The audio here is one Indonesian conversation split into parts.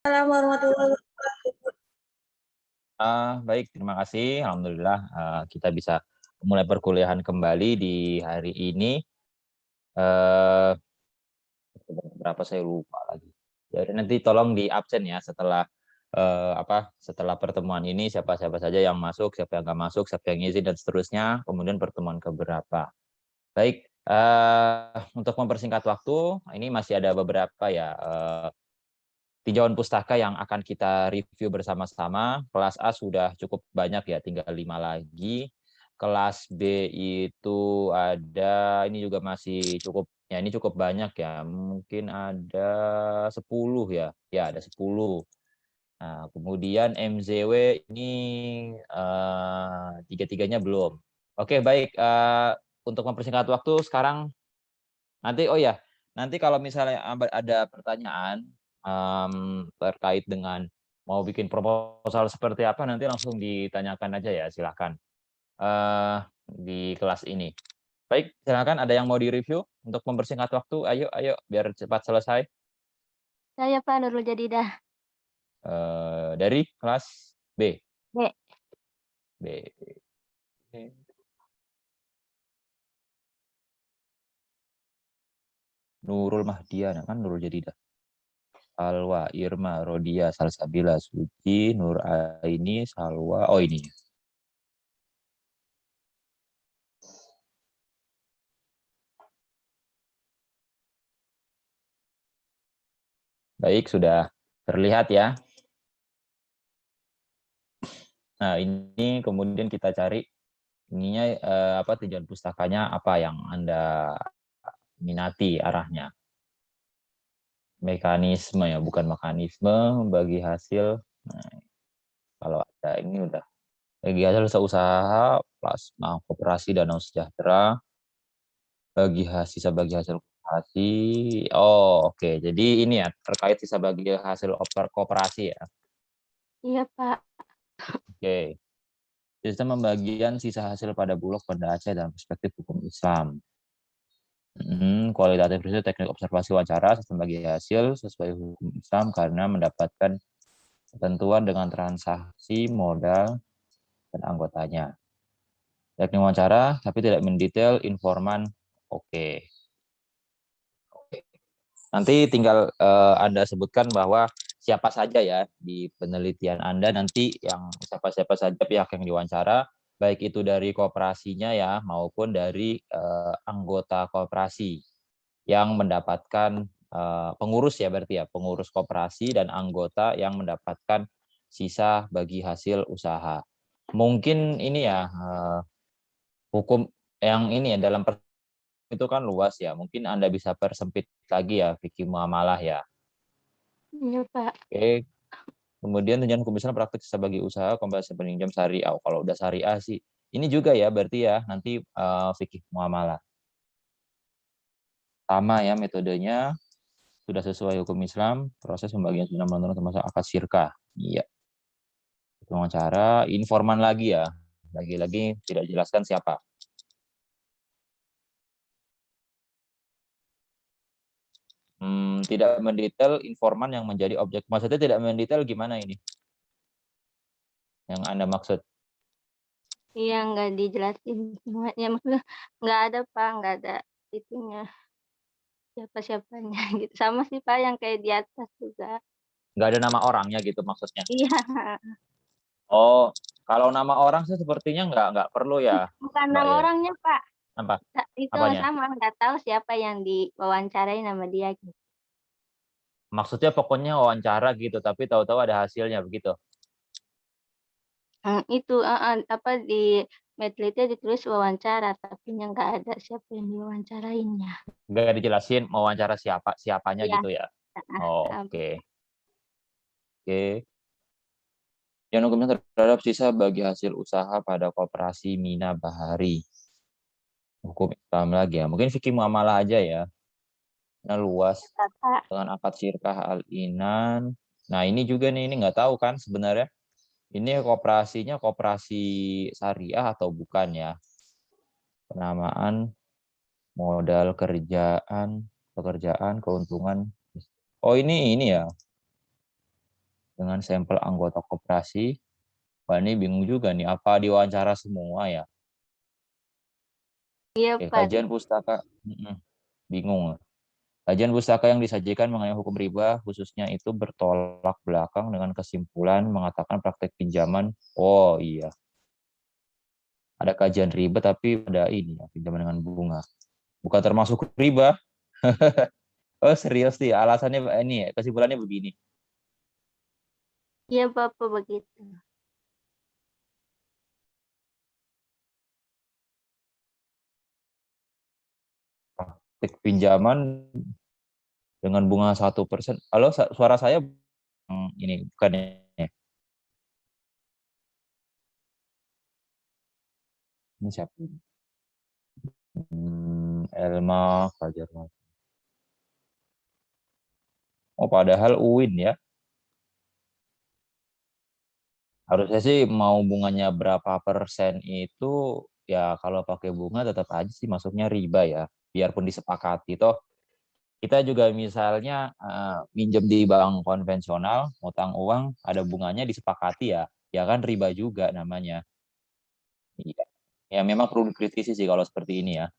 Assalamualaikum warahmatullahi wabarakatuh. Baik, terima kasih. Alhamdulillah, kita bisa mulai perkuliahan kembali di hari ini. Eee, berapa saya lupa lagi. Jadi nanti tolong di absen ya setelah, setelah pertemuan ini siapa-siapa saja yang masuk, siapa yang nggak masuk, siapa yang izin dan seterusnya, kemudian pertemuan ke berapa. Baik, untuk mempersingkat waktu, ini masih ada beberapa ya, tinjauan pustaka yang akan kita review bersama-sama. Kelas A sudah cukup banyak ya, tinggal 5 lagi. Kelas B itu ada, ini juga masih cukup, ya ini cukup banyak ya, mungkin ada 10 ya, ya ada 10. Nah, kemudian MZW ini tiga-tiganya belum. Oke, baik, untuk mempersingkat waktu sekarang nanti, oh ya, nanti kalau misalnya ada pertanyaan, terkait dengan mau bikin proposal seperti apa, nanti langsung ditanyakan aja ya, silahkan, eee, di kelas ini. Baik, silakan ada yang mau direview untuk mempersingkat waktu, ayo ayo, biar cepat selesai. Saya Pak Nurul Jadidah, Dari kelas B? B. B. Nurul Mahdiana, kan Nurul Jadidah. Salwa, Irma, Rodia, Salsabila, Suci, Nur Aini, Salwa, oh ini. Baik, sudah terlihat ya. Nah, ini kemudian kita cari ininya, tujuan pustakanya apa yang Anda minati arahnya. Mekanisme ya, bukan mekanisme, bagi hasil. Nah, kalau ada ini udah bagi hasil usaha, plasma koperasi danau sejahtera, sisa bagi hasil koperasi. Oh, oke. Jadi ini ya terkait sisa bagi hasil koperasi ya. Iya Pak. Oke. Sistem pembagian sisa hasil pada Bulog pada Aceh dalam perspektif hukum Islam. Kualitatif riset teknik observasi wawancara sistem bagi hasil sesuai hukum Islam karena mendapatkan ketentuan dengan transaksi modal dan anggotanya. Teknik wawancara tapi tidak mendetail informan. Oke. Nanti tinggal Anda sebutkan bahwa siapa saja ya di penelitian Anda nanti, yang siapa-siapa saja pihak yang diwawancara, baik itu dari koperasinya ya maupun dari anggota koperasi yang mendapatkan, pengurus ya berarti ya, pengurus koperasi dan anggota yang mendapatkan sisa bagi hasil usaha. Mungkin ini ya, hukum yang ini ya dalam itu kan luas ya, mungkin Anda bisa persempit lagi ya, fikih muamalah ya. Iya Pak. Oke, kemudian tunjangan komisioner praktik sisa bagi usaha, kompensi peminjam syariah. Oh, kalau udah syariah sih, ini juga ya berarti ya nanti fikih muamalah. Sama ya metodenya, sudah sesuai hukum Islam, proses pembagian sunnah menurut termasuk akad syirkah. Iya, wawancara, informan lagi ya, lagi-lagi tidak jelaskan siapa. Tidak mendetail informan yang menjadi objek. Maksudnya tidak mendetail gimana ini? Yang Anda maksud? Iya nggak dijelasin semuanya, maksudnya nggak ada Pak, nggak ada itunya, siapa-siapanya gitu. Sama sih Pak yang kayak di atas juga. Nggak ada nama orangnya gitu maksudnya? Iya, Oh, kalau nama orang sih sepertinya nggak perlu ya, bukan Mbak nama ya. orangnya Pak, Apa? itu Apanya? sama, nggak tahu siapa yang diwawancarain sama dia gitu. Maksudnya pokoknya wawancara gitu, tapi tahu-tahu ada hasilnya begitu. Itu heeh, apa, di medley-nya ditulis wawancara, tapinya nggak ada siapa yang diwawancarainya. Nggak dijelasin mau wawancara siapanya Iya, gitu ya. heeh, Oh, heeh. oke. Oke. Yang hukumnya terhadap sisa bagi hasil usaha pada koperasi Mina Bahari. Hukum Islam lagi ya. Mungkin fikih muamalah aja ya. Nah, luas Kakak, dengan akad syirkah al-inan. Nah, ini juga nih, ini nggak tahu kan sebenarnya. Ini koperasinya koperasi syariah atau bukan ya. Penamaan modal pekerjaan, keuntungan. Oh, ini ya. dengan sampel anggota koperasi. Wah, ini bingung juga nih, apa diwawancara semua ya? Iya, Pak. Kajian pustaka bingung. Kajian pustaka yang disajikan mengenai hukum riba khususnya itu bertolak belakang dengan kesimpulan mengatakan praktek pinjaman. Oh iya, ada kajian riba tapi ada ini ya, pinjaman dengan bunga. Bukan termasuk riba. Oh serius nih, alasannya ini ya, kesimpulannya begini. Iya, Bapak, begitu. Praktek pinjaman dengan bunga 1%. Halo, suara saya ini bukan ya? Ini siapa? Elma Fajar. Oh, padahal UIN ya. Harusnya sih mau bunganya berapa persen itu ya kalau pakai bunga tetap aja sih masuknya riba ya. Biarpun disepakati toh kita juga misalnya minjem di bank konvensional, utang uang ada bunganya disepakati ya. Ya kan riba juga namanya. Iya. Ya memang perlu dikritisi sih kalau seperti ini ya.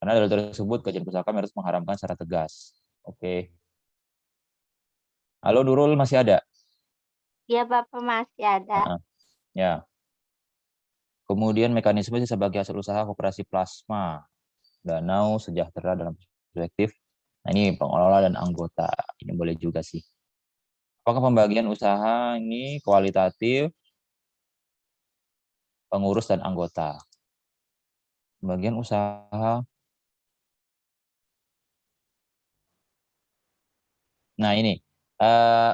Karena dalil tersebut kajian pusaka harus mengharamkan secara tegas. Oke. Halo Nurul masih ada? Iya, Bapak, masih ada. Ya. Kemudian mekanisme sebagai hasil usaha koperasi plasma, danau, sejahtera dalam perspektif. Nah, ini pengelola dan anggota. Ini boleh juga sih. Apakah pembagian usaha ini kualitatif, pengurus dan anggota? Pembagian usaha. Nah, ini.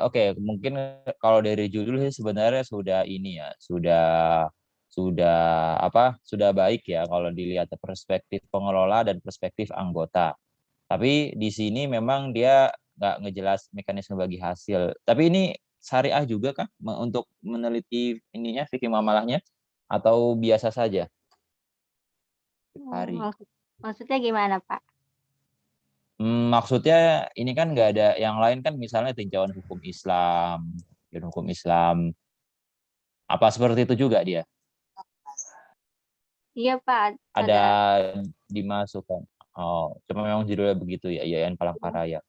Oke, mungkin kalau dari judul sih sebenarnya sudah ini ya, sudah apa? Sudah baik ya kalau dilihat perspektif pengelola dan perspektif anggota. Tapi di sini memang dia nggak ngejelas mekanisme bagi hasil. Tapi ini syariah juga kah untuk meneliti ininya fikih muamalahnya atau biasa saja hari? Maksudnya gimana, Pak? Maksudnya ini kan nggak ada yang lain kan misalnya tinjauan hukum Islam, dan hukum Islam apa seperti itu juga dia Iya, Pak, ada ada. dimasukkan. Oh, cuma memang judulnya begitu ya, Yayan Palangkaraya.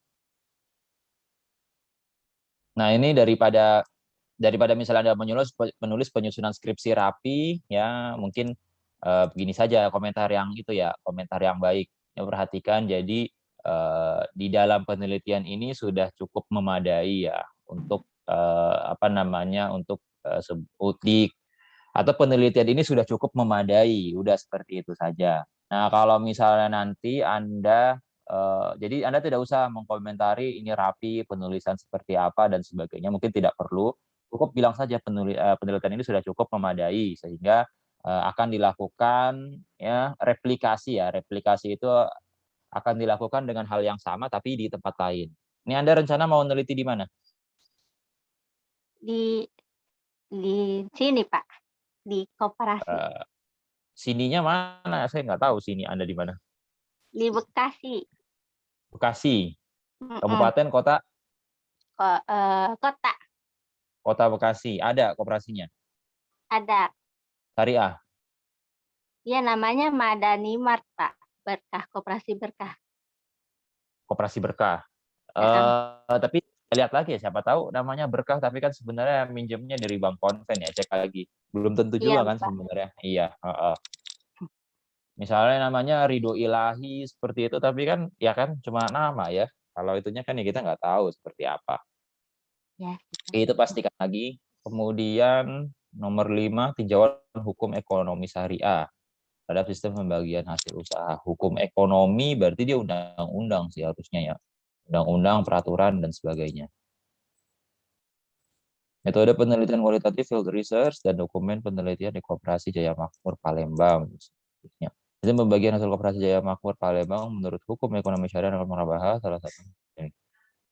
Nah ini daripada misalnya Anda menulis penyusunan skripsi rapi, ya mungkin begini saja komentar yang itu ya, komentar yang baik. Ya, perhatikan, jadi di dalam penelitian ini sudah cukup memadai ya untuk apa namanya untuk di atau penelitian ini sudah cukup memadai, udah seperti itu saja. Nah kalau misalnya nanti Anda jadi Anda tidak usah mengkomentari ini rapi, penulisan seperti apa dan sebagainya. Mungkin tidak perlu. Cukup bilang saja penelitian ini sudah cukup memadai sehingga akan dilakukan ya replikasi ya. Replikasi itu akan dilakukan dengan hal yang sama tapi di tempat lain. Ini Anda rencana mau meneliti di mana? Di sini, Pak, di koperasi. Eh, Sininya mana? Saya nggak tahu sini Anda di mana. Di Bekasi. Bekasi, Mhm. kabupaten, kota, Kota, kota Bekasi. Ada koperasinya. ada. Syariah, Iya, namanya Madani Mart, Pak. Berkah, Koperasi Berkah. koperasi berkah. Heeh. Tapi lihat lagi ya, siapa tahu namanya berkah tapi kan sebenarnya minjemnya dari bank konven ya, cek lagi. Belum tentu Iya, juga kan Pak. sebenarnya. Iya, misalnya namanya Ridho Ilahi seperti itu tapi kan ya kan cuma nama ya. Kalau itunya kan ya kita nggak tahu seperti apa. Ya. Itu pastikan lagi. Kemudian nomor 5 tinjauan hukum ekonomi syariah terhadap sistem pembagian hasil usaha. Hukum ekonomi berarti dia undang-undang sih harusnya ya. Undang-undang, peraturan, dan sebagainya. Metode penelitian kualitatif field research dan dokumen penelitian di Koperasi Jaya Makmur Palembang. Sistem pembagian hasil Koperasi Jaya Makmur Palembang menurut hukum ekonomi syariah akan membahas salah satu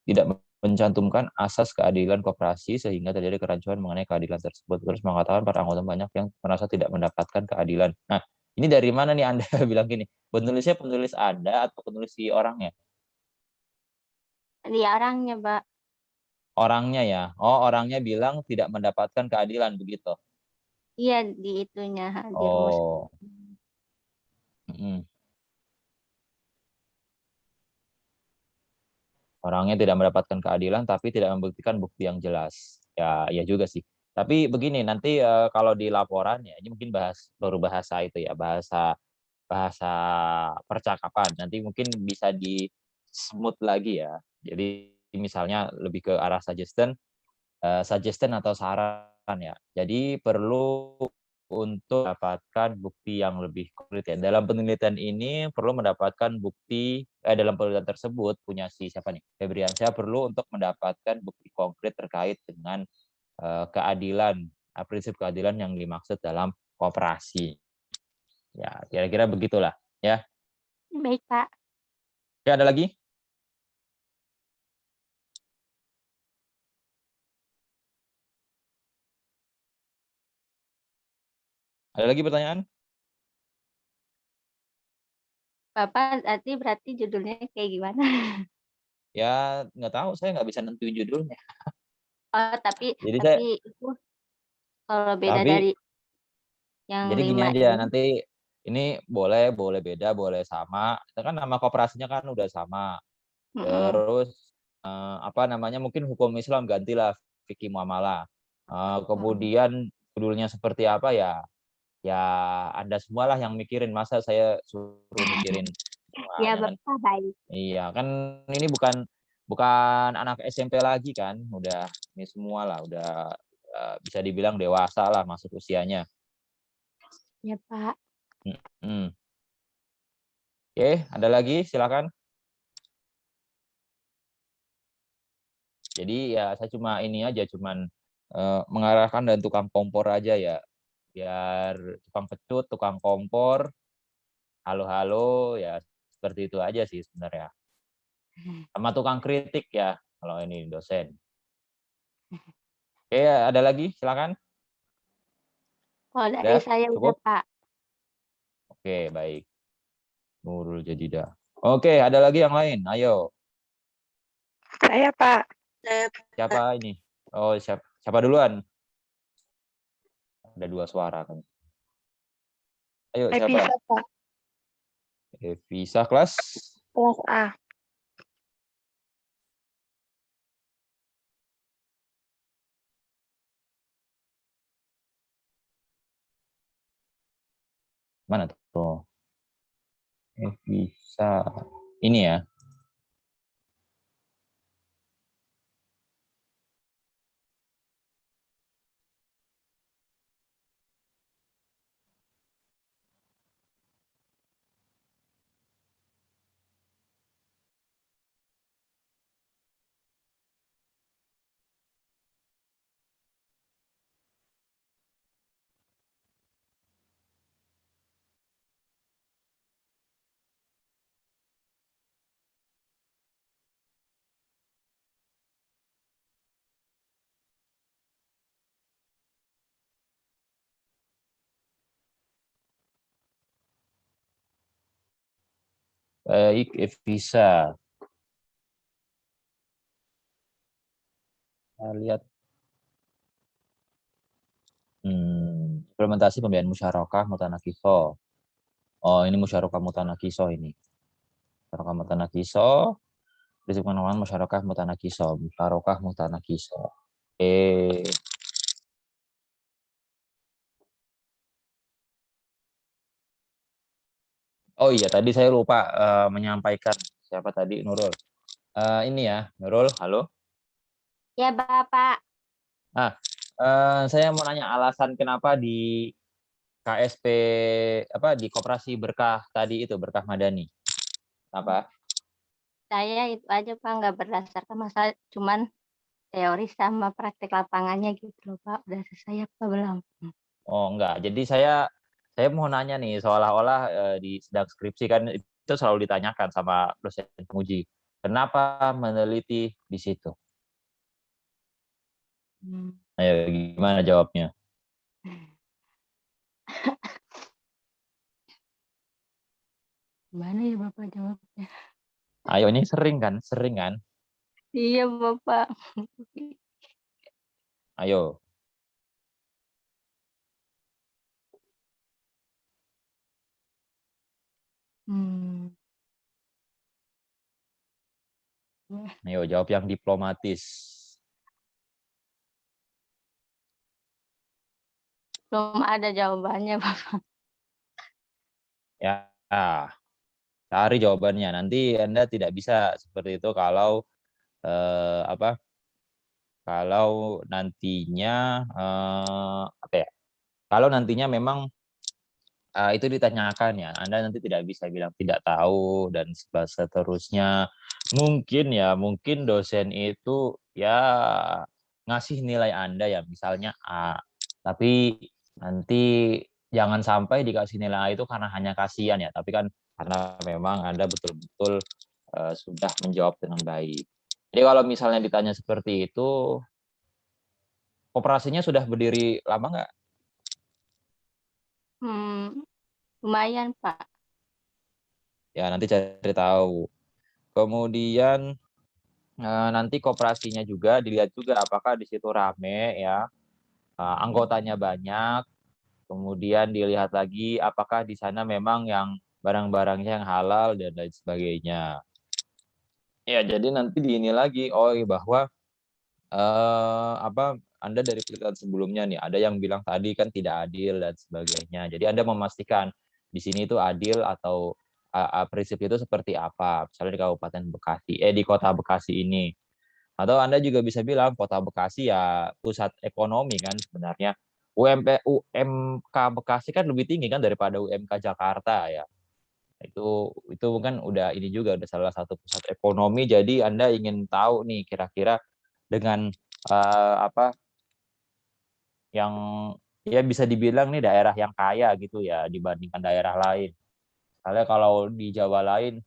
tidak mencantumkan asas keadilan koperasi sehingga terjadi kerancuan mengenai keadilan tersebut. Terus mengatakan para anggota banyak yang merasa tidak mendapatkan keadilan. Nah, ini dari mana nih Anda bilang gini? Penulisnya penulis Anda atau penulis si orangnya? Dia orangnya, Pak. Orangnya ya? Oh, orangnya bilang tidak mendapatkan keadilan, begitu? Iya, di itunya, di rumah Oh, sakit. mhm. Orangnya tidak mendapatkan keadilan, tapi tidak membuktikan bukti yang jelas. Ya, iya juga sih. Tapi begini, nanti, kalau di laporan ya, ini mungkin baru bahasa itu ya, bahasa bahasa percakapan. Nanti mungkin bisa di-smooth lagi ya. Jadi misalnya lebih ke arah suggestion atau saran ya. Jadi perlu untuk mendapatkan bukti yang lebih konkret ya. Dalam penelitian ini perlu mendapatkan bukti dalam penelitian tersebut punya si siapa nih, Febriansyah perlu untuk mendapatkan bukti konkret terkait dengan, keadilan, prinsip keadilan yang dimaksud dalam koperasi. Ya, kira-kira begitulah, ya. Baik, Pak. Oke, ada lagi? Ada lagi pertanyaan? Bapak berarti judulnya kayak gimana? Ya, nggak tahu, saya nggak bisa nentuin judulnya. Oh, tapi Jadi saya tapi itu kalau beda tapi dari yang Jadi gini 5 aja, ini nanti ini boleh boleh beda, boleh sama, itu kan nama koperasinya kan udah sama. mhm, Terus, apa namanya, mungkin hukum Islam gantilah fikih muamalah. mhm. Kemudian judulnya seperti apa ya, ya Anda semualah yang mikirin, masa saya suruh mikirin Iya, semuanya kan. Bapak, baik. Iya, kan ini bukan bukan anak SMP lagi kan, udah ini semualah, udah, bisa dibilang dewasa lah masuk usianya. Iya, Pak. Mhm. Oke, ada lagi silakan. Jadi ya saya cuma ini aja, cuman, mengarahkan dan tukang kompor aja ya, biar tukang pecut, tukang kompor, halo-halo, ya seperti itu aja sih sebenarnya. Sama tukang kritik ya, kalau ini dosen. Oke, ada lagi silakan. Kalau dari Udah, saya udah, cukup? Pak. Oke, baik. Nurul Jadidah. Oke, ada lagi yang lain? Ayo, Saya, Pak. Saya, Pak. siapa ini? Oh, siapa duluan? Ada 2 suara kan. Ayo Evisa, siapa? Pak. Visa kelas Kelas A. mana tuh? Visa. Ini ya? Baik, Visa. Kita lihat, implementasi pembiayaan musyarakah mutanakiso. Oh, ini musyarakah mutanakiso ini. Musyarakah mutanakiso, prinsip pengenalan musyarakah mutanakiso, musyarakah mutanakiso. Oh iya, tadi saya lupa menyampaikan siapa tadi Nurul. Ini ya, Nurul, halo. Ya, Bapak. Nah, saya mau nanya alasan kenapa di KSP apa di Koperasi Berkah tadi itu Berkah Madani. Apa? Saya itu aja, Pak, nggak berdasarkan masalah, cuman teori sama praktek lapangannya gitu loh, Pak. Udah selesai apa belum? Oh, enggak. Jadi saya mau nanya nih, seolah-olah, di sidang skripsi kan itu selalu ditanyakan sama dosen penguji. Kenapa meneliti di situ? Mmm. Ayo gimana jawabnya? Gimana ya Bapak jawabnya? Ayo ini sering kan? Sering kan? Iya, Bapak. Ayo. Mmm, ya, Ayo jawab yang diplomatis. belum ada jawabannya, Bapak. Ya, cari jawabannya. Nanti Anda tidak bisa seperti itu kalau apa? Kalau nantinya apa ya? Kalau nantinya memang itu ditanyakan ya, Anda nanti tidak bisa bilang tidak tahu dan seterusnya. Mungkin ya, mungkin dosen itu ya ngasih nilai Anda ya misalnya A, tapi nanti jangan sampai dikasih nilai A itu karena hanya kasihan ya, tapi kan karena memang Anda betul-betul sudah menjawab dengan baik. Jadi kalau misalnya ditanya seperti itu, operasinya sudah berdiri lama nggak? Mmm, lumayan, Pak. Ya nanti cari tahu. Kemudian nanti koperasinya juga dilihat juga apakah di situ rame ya, anggotanya banyak, kemudian dilihat lagi apakah di sana memang yang barang-barangnya yang halal dan lain sebagainya. Ya jadi nanti di ini lagi, bahwa apa, Anda dari penelitian sebelumnya nih, ada yang bilang tadi kan tidak adil dan sebagainya. Jadi Anda memastikan di sini itu adil atau prinsip itu seperti apa, misalnya di Kabupaten Bekasi, di Kota Bekasi ini. Atau Anda juga bisa bilang Kota Bekasi ya pusat ekonomi kan sebenarnya. UMK Bekasi kan lebih tinggi kan daripada UMK Jakarta ya. Itu kan udah ini juga udah salah satu pusat ekonomi. Jadi Anda ingin tahu nih kira-kira dengan apa yang ya bisa dibilang nih daerah yang kaya gitu ya dibandingkan daerah lain. Misalnya kalau di Jawa lain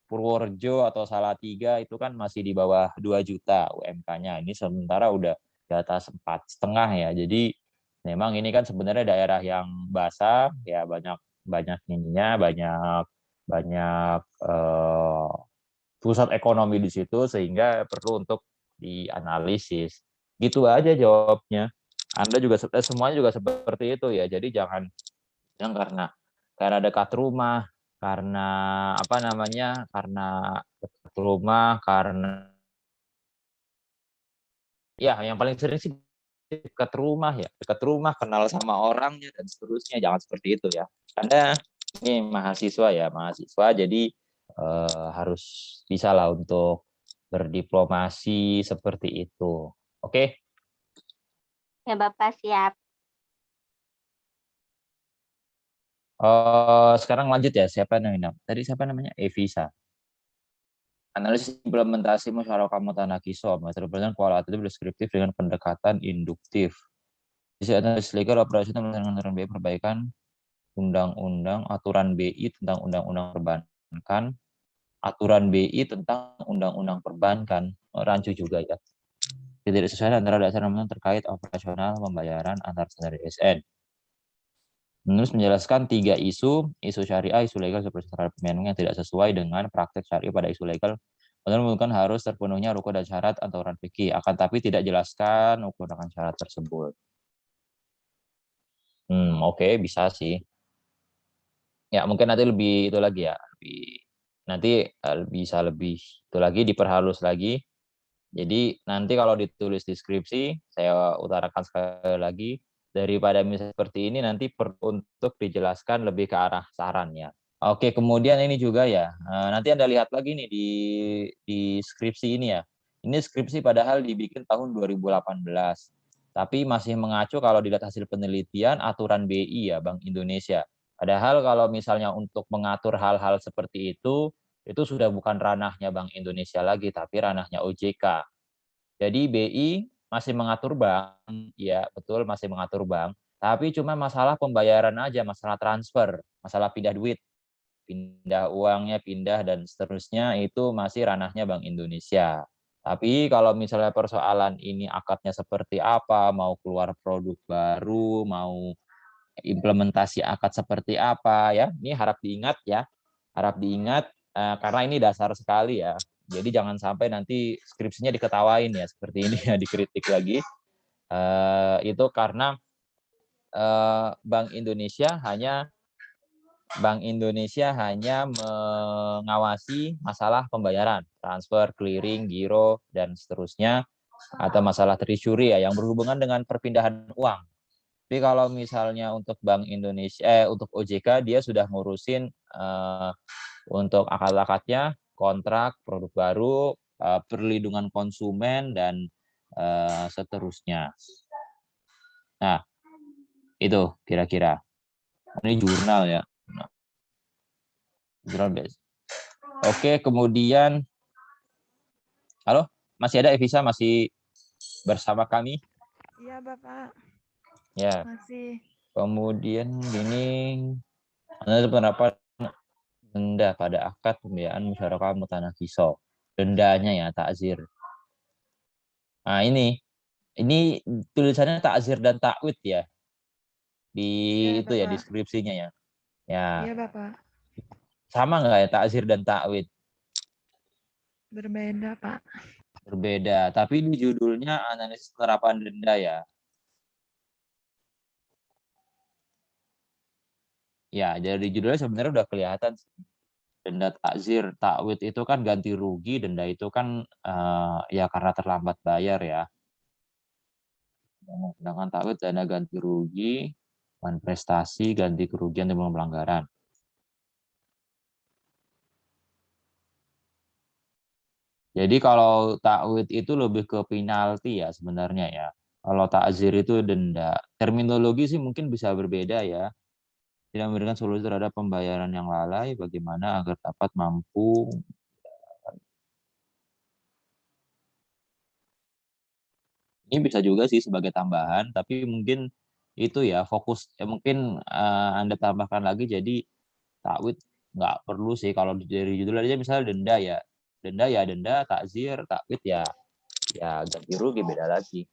Purworejo atau Salatiga itu kan masih di bawah 2 juta UMK-nya. Ini sementara udah di atas 4,5 ya. Jadi memang ini kan sebenarnya daerah yang basah ya banyak banyak ininya banyak banyak pusat ekonomi di situ sehingga perlu untuk dianalisis. Gitu aja jawabnya. Anda juga semuanya juga seperti itu ya. Jadi jangan yang karena dekat rumah, karena apa namanya? Karena dekat rumah, karena ya yang paling sering sih dekat rumah ya, dekat rumah, kenal sama orangnya dan seterusnya. Jangan seperti itu ya. Anda ini mahasiswa ya, mahasiswa jadi harus bisa lah untuk berdiplomasi seperti itu. Oke? Ya, Bapak, siap. Sekarang lanjut ya. Siapa namanya? Tadi siapa namanya? Evisa. Analisis implementasi musyawarah mutanakisah, metode pendekatan kualitatif deskriptif dengan pendekatan induktif. Sisi analisis legal operasional dengan aturan BI perbaikan undang-undang aturan BI tentang undang-undang perbankan, aturan BI tentang undang-undang perbankan, rancu juga ya. Tidak sesuai antara dasar undang terkait operasional pembayaran antar standar ASN. Menulis menjelaskan 3 isu syariah, isu legal, seperti terhadap pembayaran yang tidak sesuai dengan praktek syariah pada isu legal, menunjukkan harus terpenuhnya rukun dan syarat aturan fikih, akan tapi tidak jelaskan rukun dan syarat tersebut. Oke, bisa sih. Ya, mungkin nanti lebih itu lagi ya, nanti bisa lebih itu lagi diperhalus lagi. Jadi nanti kalau ditulis di skripsi, saya utarakan sekali lagi, daripada misalnya seperti ini nanti untuk dijelaskan lebih ke arah sarannya. Oke, kemudian ini juga ya, nanti Anda lihat lagi nih di skripsi ini ya. Ini skripsi padahal dibikin tahun 2018, tapi masih mengacu kalau dilihat hasil penelitian aturan BI ya, Bank Indonesia. Padahal kalau misalnya untuk mengatur hal-hal seperti itu sudah bukan ranahnya Bank Indonesia lagi, tapi ranahnya OJK. Jadi BI masih mengatur bank, ya betul masih mengatur bank, tapi cuma masalah pembayaran aja, masalah transfer, masalah pindah duit, pindah uangnya, pindah dan seterusnya itu masih ranahnya Bank Indonesia. Tapi kalau misalnya persoalan ini akadnya seperti apa, mau keluar produk baru, mau implementasi akad seperti apa ya, ini harap diingat ya, harap diingat karena ini dasar sekali ya. Jadi jangan sampai nanti skripsinya diketawain ya seperti ini ya, dikritik lagi. Itu karena Bank Indonesia hanya mengawasi masalah pembayaran, transfer, clearing, giro, dan seterusnya, atau masalah treasury ya yang berhubungan dengan perpindahan uang. Tapi kalau misalnya untuk Bank Indonesia, untuk OJK dia sudah ngurusin untuk akad-akadnya, kontrak, produk baru, perlindungan konsumen, dan seterusnya. Nah, itu kira-kira. Ini jurnal ya. Jurnal base. Oke, kemudian, halo, masih ada Evisa, masih bersama kami? Iya, Bapak. Ya. Masih. Kemudian ini, ada pendapat denda pada akad pembiayaan musyarakah mutanakiso. Dendanya ya, takzir. Nah, ini tulisannya takzir dan takwid ya. Di Iya, itu ya, Bapak. deskripsinya ya. Ya. Iya, Bapak. Sama nggak ya takzir dan takwid? Berbeda, Pak. Berbeda, tapi di judulnya analisis penerapan denda ya. Ya, dari judulnya sebenarnya udah kelihatan denda takzir, takwid itu kan ganti rugi, denda itu kan ya karena terlambat bayar ya. Sedangkan takwid dana ganti rugi, prestasi, ganti kerugian dengan pelanggaran. Jadi kalau takwid itu lebih ke penalti ya sebenarnya ya. Kalau takzir itu denda. Terminologi sih mungkin bisa berbeda ya. Tidak memberikan solusi terhadap pembayaran yang lalai, bagaimana agar dapat mampu. Ini bisa juga sih sebagai tambahan, tapi mungkin itu ya fokus. Mungkin Anda tambahkan lagi, jadi takwid nggak perlu sih. Kalau dari judul aja misalnya denda ya denda, takzir, takwid ya ganti rugi, beda lagi.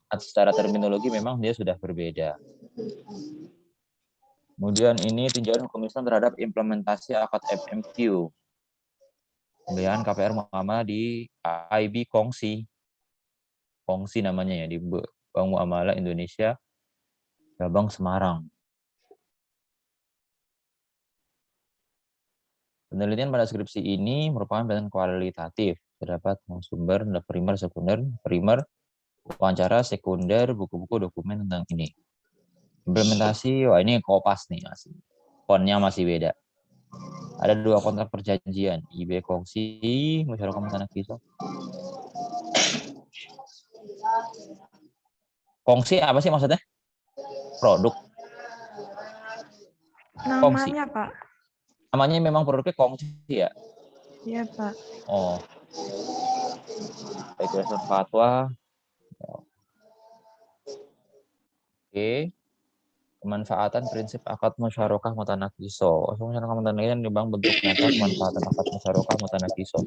Secara terminologi memang dia sudah berbeda. Kemudian ini tinjauan hukum Islam terhadap implementasi akad FMQ. Pembiayaan KPR Muamalah di IB Kongsi. Kongsi namanya ya, di Bank Muamalah Indonesia, Cabang Semarang. Penelitian pada skripsi ini merupakan penelitian kualitatif. Terdapat sumber, primer, sekunder, wawancara, sekunder, buku-buku, dokumen tentang ini. Implementasi, wah ini kopas nih, masih. Fontnya masih beda. Ada 2 kontrak perjanjian, IB Kongsi, Masyarakat Tanah Kisah. Kongsi apa sih maksudnya? Produk. Kongsi. Namanya, Pak. Namanya memang produknya kongsi ya? Iya, Pak. Oh. Baik, dasar fatwa. Oke. Pemanfaatan prinsip akad musyarakah mutanakiso. Musyarakah mutanakiso di bank bentuk nyata pemanfaatan akad musyarakah mutanakiso.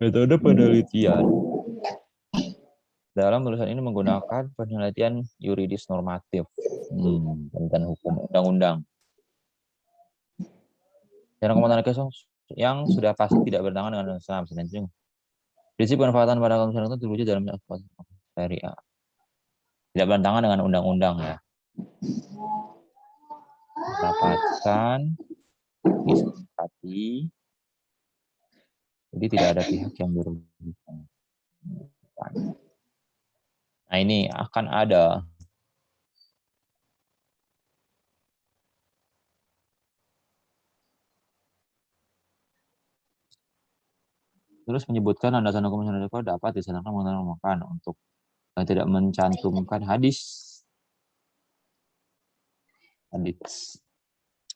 Metode penelitian. Dalam tulisan ini menggunakan penelitian yuridis normatif tentang hukum undang-undang. Musyarakah mutanakiso yang sudah pasti tidak bertentangan dengan Islam. Prinsip pemanfaatan pada akad musyarakah itu terwujud dalam syariah. Tidak bertentangan dengan undang-undang ya. Dapatkan, disepakati, jadi tidak ada pihak yang dirugikan. Nah ini akan ada terus menyebutkan landasan hukum syariah dapat disandarkan menggunakan untuk tidak mencantumkan hadis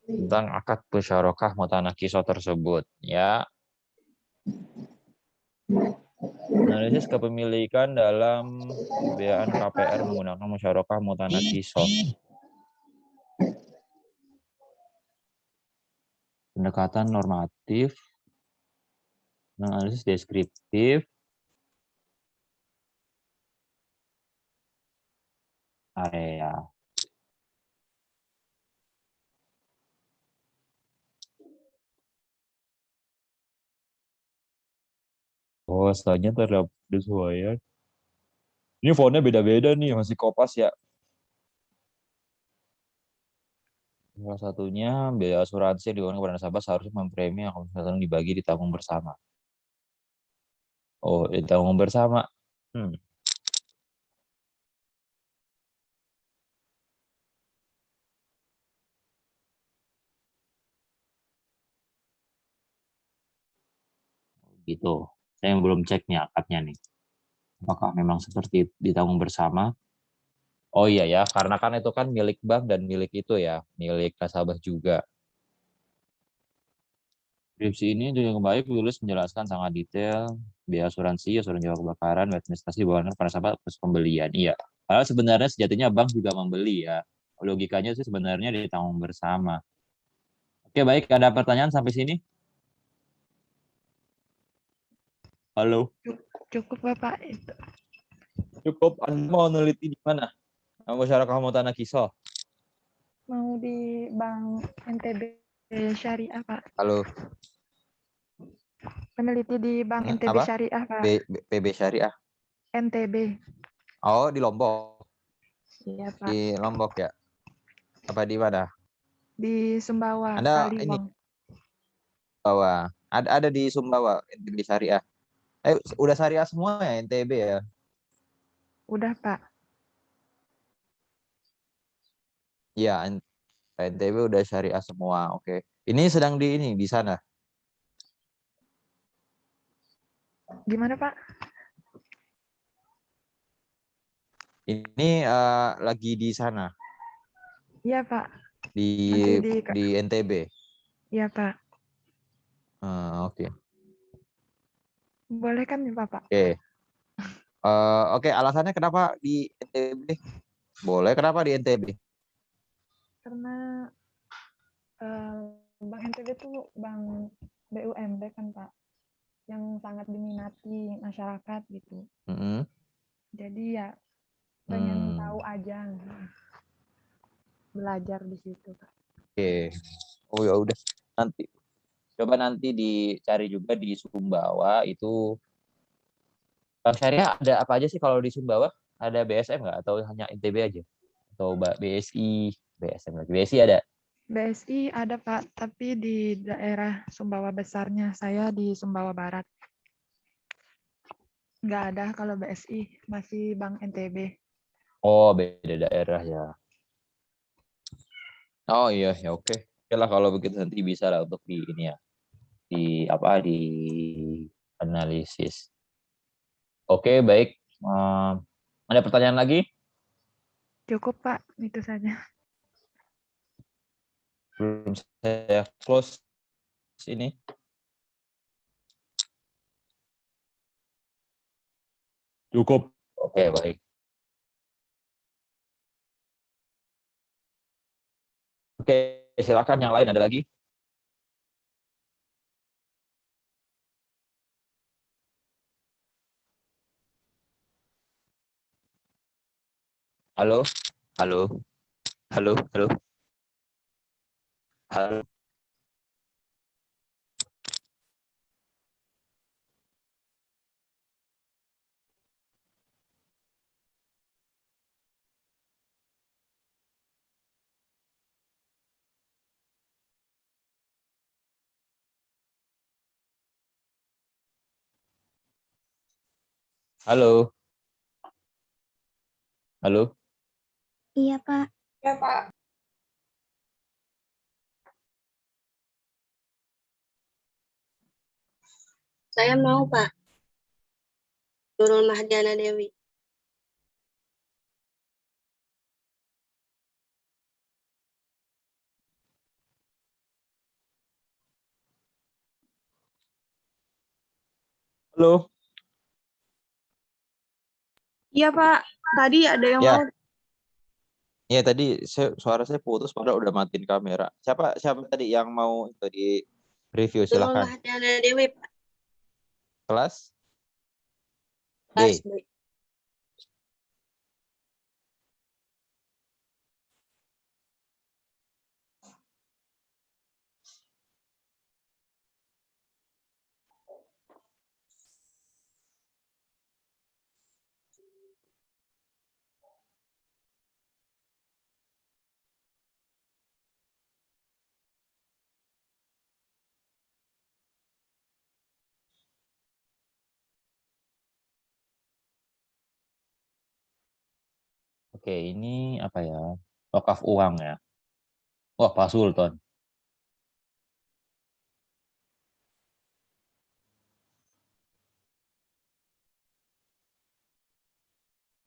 tentang akad musyarakah mutanakiso tersebut ya. Analisis kepemilikan dalam pembiayaan KPR menggunakan musyarakah mutanakiso. Pendekatan normatif, analisis deskriptif, area. Bahwasanya terdapat penyesuaian. Ini fontnya beda-beda nih, masih Kopas ya. Salah satunya biaya asuransi yang dikeluarkan kepada nasabah seharusnya mempremi akan kesehatan dibagi ditanggung bersama. Oh, ditanggung bersama. Hmm, gitu. Saya yang belum cek nih akadnya nih. Apakah memang seperti ditanggung bersama? Oh iya ya, karena kan itu kan milik bank dan milik itu ya, milik nasabah juga. Deskripsi ini juga kembali ditulis menjelaskan sangat detail biaya asuransi, asuransi jiwa kebakaran, administrasi bawaan pada nasabah plus pembelian. Iya. Padahal sebenarnya sejatinya bank juga membeli ya. Logikanya sih sebenarnya ditanggung bersama. Oke, baik. Ada pertanyaan sampai sini? Halo. Cukup Bapak itu. Cukup. Anda mau neliti di mana? Masyarakat mau tanah kisah. Mau di Bank NTB Syariah Pak. Halo. Peneliti di Bank NTB Apa? Syariah Pak. PB Syariah. NTB. Oh, di Lombok. Iya Pak. Di Lombok ya. Apa di mana? Di Sumbawa, Anda ini Kaliwang. bawa. Ada di Sumbawa NTB Syariah. Udah syariah semua ya NTB ya? Udah Pak. Iya, NTB udah syariah semua. Oke. Ini sedang di sana. Gimana Pak? Ini lagi di sana Iya Pak. di Nanti di di NTB. Iya Pak. Oke. Boleh kan ya Bapak? Oke. Oke, alasannya kenapa di NTB? Boleh, kenapa di NTB? Karena Bank NTB itu bank BUMD kan Pak, yang sangat diminati masyarakat gitu. Mm-mm. Jadi ya pengen Hmm, tahu aja, belajar di situ Pak. Oke. Oh ya udah. Nanti dicari juga di Sumbawa itu Bank Syariah ada apa aja sih kalau di Sumbawa? Ada BSM nggak atau hanya NTB aja? Atau BSI, BSM lagi. BSI ada. BSI ada Pak, tapi di daerah Sumbawa besarnya, saya di Sumbawa Barat. Nggak ada kalau BSI, masih Bank NTB. Oh, beda daerah ya. Oh iya, ya oke. Oke lah kalau begitu nanti bisa lah untuk di ini ya, di apa di analisis. Oke, baik. Eh, ada pertanyaan lagi? Cukup Pak, itu saja. Belum saya close ini. Cukup. Oke, baik. Oke, silakan yang lain ada lagi? Halo, halo, halo, halo, halo, halo, halo. Iya, Pak. Ya Pak. Saya mau, Pak. Nurul Mahdiana Dewi. Halo. Iya Pak, tadi ada yang mau. Ya, ya tadi suara saya putus padahal udah matiin kamera. Siapa siapa tadi yang mau itu di review Nurul silahkan. Mahdiana Dewi, Pak. Kelas Kelas D. B. Oke, ini apa ya? Wakaf uang ya. Wah, Pak Sultan.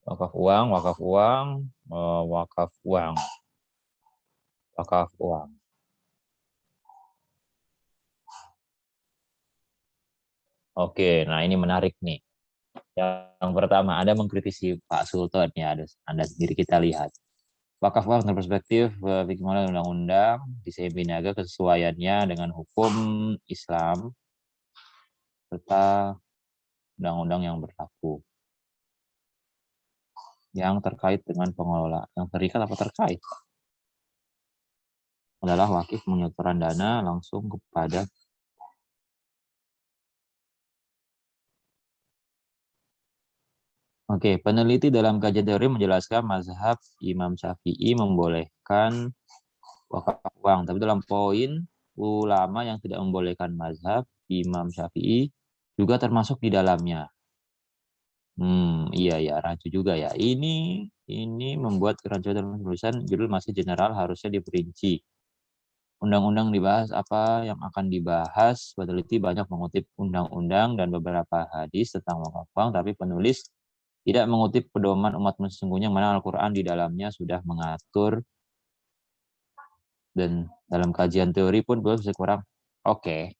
Wakaf uang, wakaf uang, wakaf uang, wakaf uang. Oke, nah ini menarik nih. Yang pertama, Anda mengkritisi Pak Sultan ya, Anda sendiri kita lihat. Wakaf uang dari perspektif bagaimana undang-undang desain binaga kesesuaiannya dengan hukum Islam serta undang-undang yang berlaku. Yang terkait dengan pengelola, yang terikat apa terkait adalah wakif menyetorkan dana langsung kepada. Oke, peneliti dalam kajian teori menjelaskan mazhab Imam Syafi'i membolehkan wakaf uang, tapi dalam poin ulama yang tidak membolehkan mazhab Imam Syafi'i juga termasuk di dalamnya. Iya ya, rancu juga ya. Ini membuat kerancuan dalam tulisan judul masih general harusnya diperinci. Undang-undang dibahas apa yang akan dibahas, peneliti banyak mengutip undang-undang dan beberapa hadis tentang wakaf uang, tapi penulis tidak mengutip pedoman umat sesungguhnya mana Al-Quran di dalamnya sudah mengatur, dan dalam kajian teori pun belum kurang. Oke,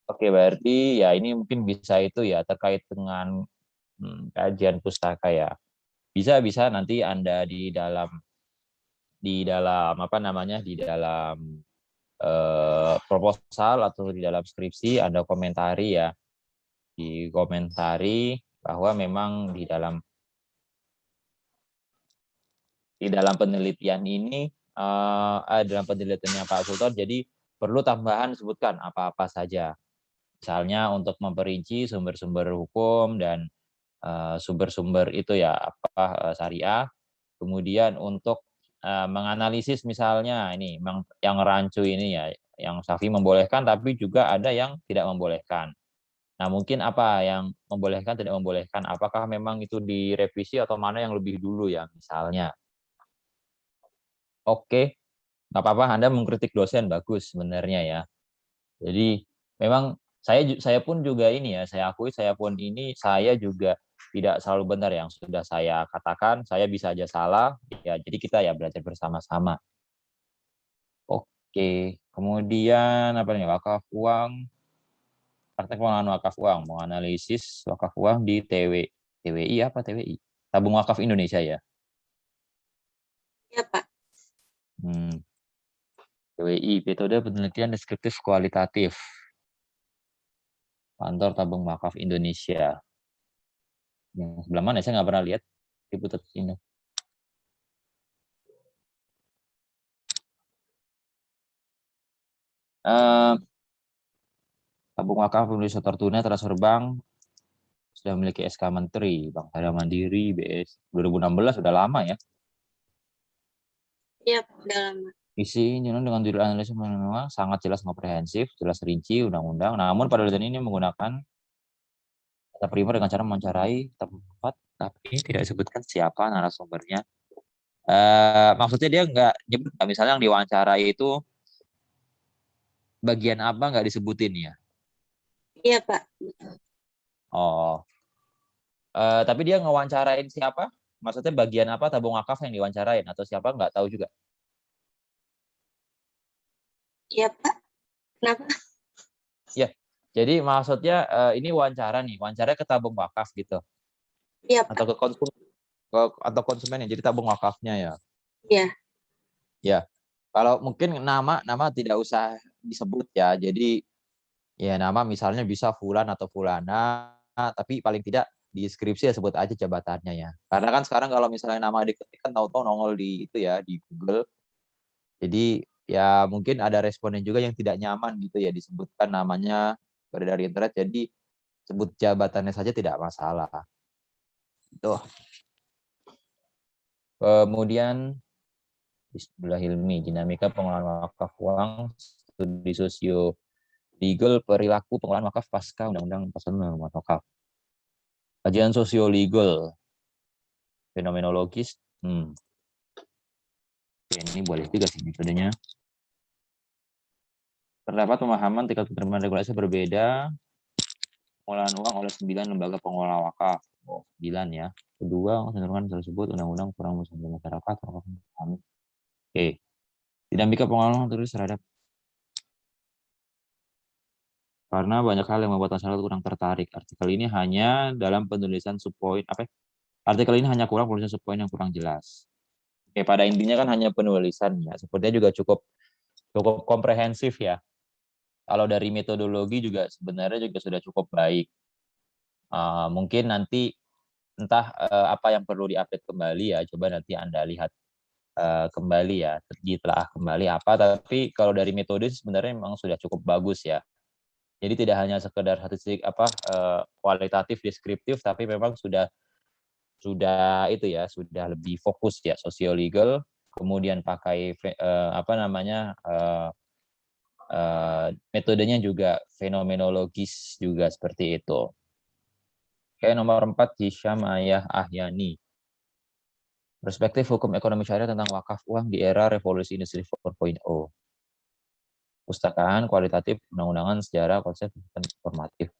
berarti ya ini mungkin bisa itu ya terkait dengan kajian pustaka ya. Bisa nanti Anda di dalam apa namanya, di dalam proposal atau di dalam skripsi ada komentari ya, dikomentari bahwa memang di dalam penelitian ini dalam penelitiannya Pak Sultan jadi perlu tambahan sebutkan apa-apa saja, misalnya untuk memperinci sumber-sumber hukum dan sumber-sumber itu ya apa syariah, kemudian untuk menganalisis misalnya ini yang rancu ini ya, yang Syafi'i membolehkan tapi juga ada yang tidak membolehkan. Nah, mungkin apa yang membolehkan, tidak membolehkan, apakah memang itu direvisi atau mana yang lebih dulu ya misalnya. Oke, nggak apa-apa Anda mengkritik dosen, bagus sebenarnya ya. Jadi memang saya pun juga ini ya, saya akui saya pun ini saya juga tidak selalu benar yang sudah saya katakan, saya bisa aja salah ya. Jadi kita ya belajar bersama-sama. Oke, kemudian apa nih, wakaf uang, praktek pengelolaan wakaf uang, menganalisis wakaf uang di TWI apa TWI? Tabung Wakaf Indonesia ya. Iya, Pak. TWI, metode penelitian deskriptif kualitatif. Kantor Tabung Wakaf Indonesia. Yang sebelah mana? Saya nggak pernah lihat di Putat ini. Tabung Wakaf Indonesia Tertuna Transfer Bank sudah memiliki SK Menteri, Bank Syariah Mandiri, BS 2016 sudah lama ya. Iya, udah lama. Isi dengan judul analisis memang sangat jelas komprehensif, jelas rinci undang-undang. Namun pada penelitian ini menggunakan data primer dengan cara mewawancarai tempat, tapi tidak disebutkan siapa narasumbernya. Maksudnya dia nggak nyebut, misalnya yang diwawancarai itu bagian apa nggak disebutin ya? Iya, Pak. Oh, tapi dia ngewawancarain siapa? Maksudnya bagian apa tabung wakaf yang diwawancarain atau siapa nggak tahu juga? Iya, Pak. Kenapa? Ya, jadi maksudnya ini wawancara nih, wawancara ke tabung wakaf gitu, Iya, Pak. atau ke konsumen yang jadi tabung wakafnya ya. Iya. Ya, kalau mungkin nama tidak usah disebut ya. Jadi ya nama misalnya bisa Fulan atau Fulana, tapi paling tidak di deskripsi ya sebut aja jabatannya ya. Karena kan sekarang kalau misalnya nama diketik kan tahu-tahu nongol di itu ya di Google. Jadi ya mungkin ada responden juga yang tidak nyaman gitu ya disebutkan namanya dari internet. Jadi sebut jabatannya saja tidak masalah. Tuh. Kemudian Bismillahilmi, dinamika pengelolaan wakaf uang, studi sosio legal perilaku pengelolaan wakaf pasca undang-undang pasal wakaf. Kajian sosio legal fenomenologis. Oke, ini boleh juga sih metodenya. Terdapat pemahaman tingkat penerimaan regulasi berbeda pengolahan uang oleh 9 lembaga pengelola wakaf. 9 ya. Kedua, kecenderungan tersebut undang-undang kurang bersama masyarakat. Oke. Dinamika pengelolaan terus terhadap karena banyak hal yang membuat masyarakat kurang tertarik. Artikel ini hanya dalam penulisan subpoin Artikel ini hanya kurang penulisan subpoin yang kurang jelas. Oke, pada intinya kan hanya penulisan ya. Sepertinya juga cukup komprehensif ya. Kalau dari metodologi juga sebenarnya juga sudah cukup baik. Mungkin nanti entah apa yang perlu diupdate kembali ya. Coba nanti Anda lihat kembali ya, ditelaah kembali apa. Tapi kalau dari metode sebenarnya memang sudah cukup bagus ya. Jadi tidak hanya sekedar statistik kualitatif deskriptif, tapi memang sudah itu ya, sudah lebih fokus ya sosiolegal, kemudian pakai metodenya juga fenomenologis juga seperti itu. Kayak nomor 4 Hisham Ahyani. Perspektif hukum ekonomi syariah tentang wakaf uang di era revolusi industri 4.0. Pustakaan kualitatif, undang-undangan, sejarah, konsep, dan informatif.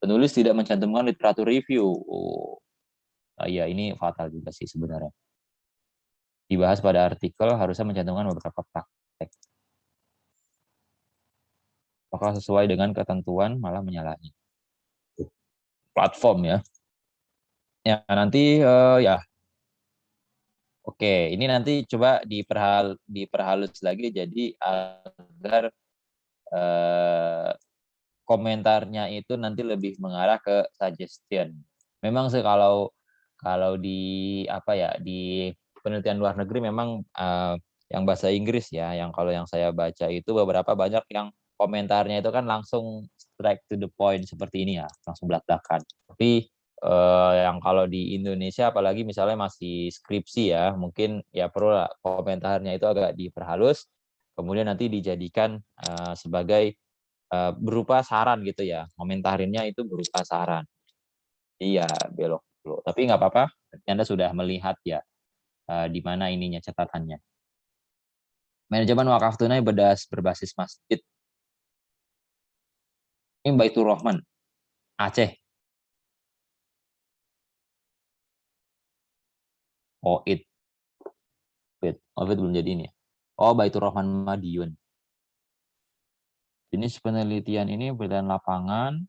Penulis tidak mencantumkan literatur review. Ya, ini fatal juga sih sebenarnya. Dibahas pada artikel harusnya mencantumkan beberapa praktek. Apakah sesuai dengan ketentuan malah menyalahi. Platform ya. Ya nanti ya. Oke, ini nanti coba diperhalus lagi jadi agar komentarnya itu nanti lebih mengarah ke suggestion. Memang sih kalau di di penelitian luar negeri memang yang bahasa Inggris ya, kalau yang saya baca itu beberapa banyak yang komentarnya itu kan langsung straight to the point seperti ini ya, langsung belak-belakan. Tapi yang kalau di Indonesia apalagi misalnya masih skripsi ya, mungkin ya perlu komentarnya itu agak diperhalus, kemudian nanti dijadikan sebagai berupa saran gitu ya, komentarinnya itu berupa saran. Iya, belok dulu. Tapi nggak apa-apa, Anda sudah melihat ya di mana ininya catatannya. Manajemen wakaf tunai berbasis masjid. Ini Baitur Rahman, Aceh. Oid belum jadi ini ya. Oh, Baitur Rahman Madiun. Jenis penelitian ini penelitian lapangan,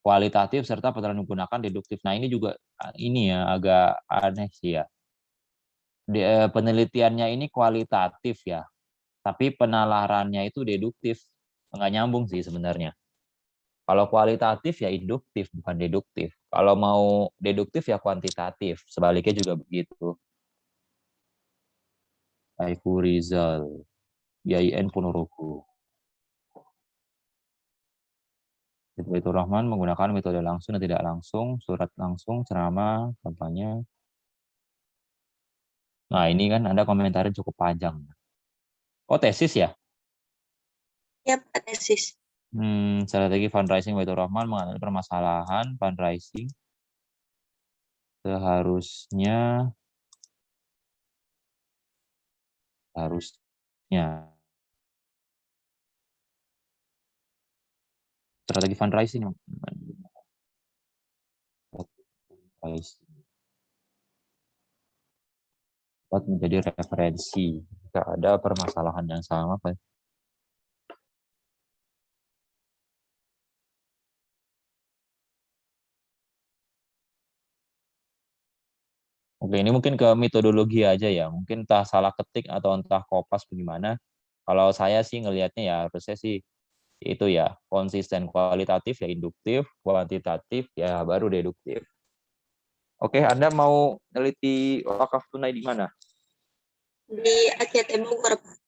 kualitatif serta penelitian menggunakan deduktif. Nah, ini juga ini ya agak aneh sih ya. Penelitiannya ini kualitatif ya, tapi penalarannya itu deduktif. Nggak nyambung sih sebenarnya. Kalau kualitatif ya induktif, bukan deduktif. Kalau mau deduktif ya kuantitatif. Sebaliknya juga begitu. Saifu Rizal, YIN Ponorogo. Baitur Rahman menggunakan metode langsung dan tidak langsung, surat langsung, ceramah, kampanye. Nah, ini kan Anda komentarin cukup panjang. Oh, tesis ya? Ya, Pak, tesis. Strategi fundraising Baitur Rahman mengenai permasalahan fundraising. Harusnya strategi fundraising dapat menjadi referensi jika ada permasalahan yang sama. Oke, ini mungkin ke metodologi aja ya. Mungkin entah salah ketik atau entah kopas bagaimana. Kalau saya sih ngelihatnya ya harusnya sih itu ya konsisten kualitatif ya induktif, kuantitatif ya baru deduktif. Oke, Anda mau neliti wakaf tunai di mana? Di ACT Bogor, Pak.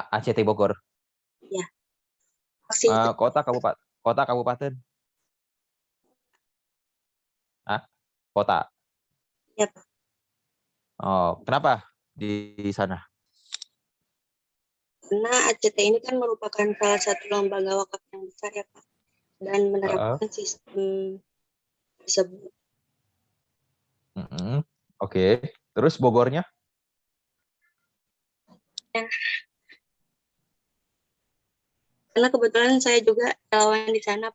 ACT Bogor. Ya. Kota kabupaten. Kota. Ya, Pak. Oh, kenapa di sana? Karena ACT ini kan merupakan salah satu lembaga wakaf yang besar ya, Pak. Dan menerapkan sistem tersebut. Oke. Terus Bogornya? Ya. Karena kebetulan saya juga relawan di sana.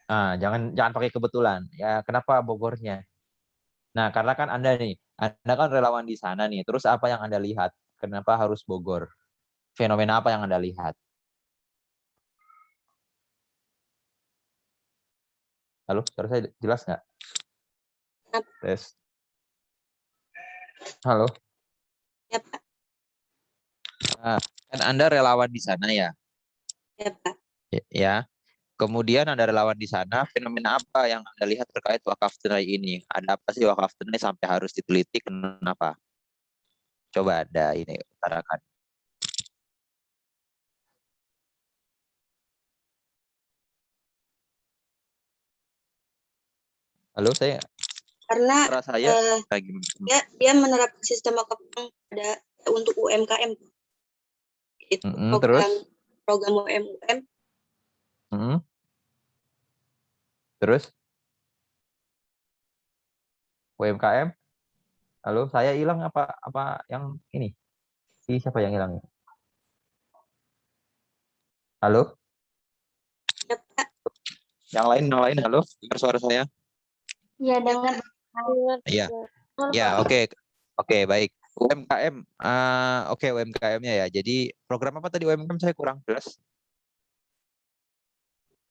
Nah, jangan pakai kebetulan. Ya, kenapa Bogornya? Nah, karena kan Anda kan relawan di sana nih. Terus apa yang Anda lihat? Kenapa harus Bogor? Fenomena apa yang Anda lihat? Halo, suara saya jelas nggak? Tes. Halo. Ya, Pak. Nah, kan Anda relawan di sana ya? Ya, Pak. Ya. Kemudian Anda relawan di sana, fenomena apa yang Anda lihat terkait wakaf tunai ini? Ada apa sih wakaf tunai sampai harus diteliti? Kenapa? Coba ada ini utarakan. Halo, Karena suara saya dia menerapkan sistem wakaf pada untuk UMKM. Itu terus? program UMKM. Terus? UMKM? Halo, saya hilang apa yang ini? Siapa yang hilang? Halo? Ya, Pak. Yang lain, halo? Dengar suara saya? Iya, dengar. Iya. Ya, oke. Oke, baik. UMKM, oke UMKM-nya ya. Jadi program apa tadi UMKM saya kurang jelas.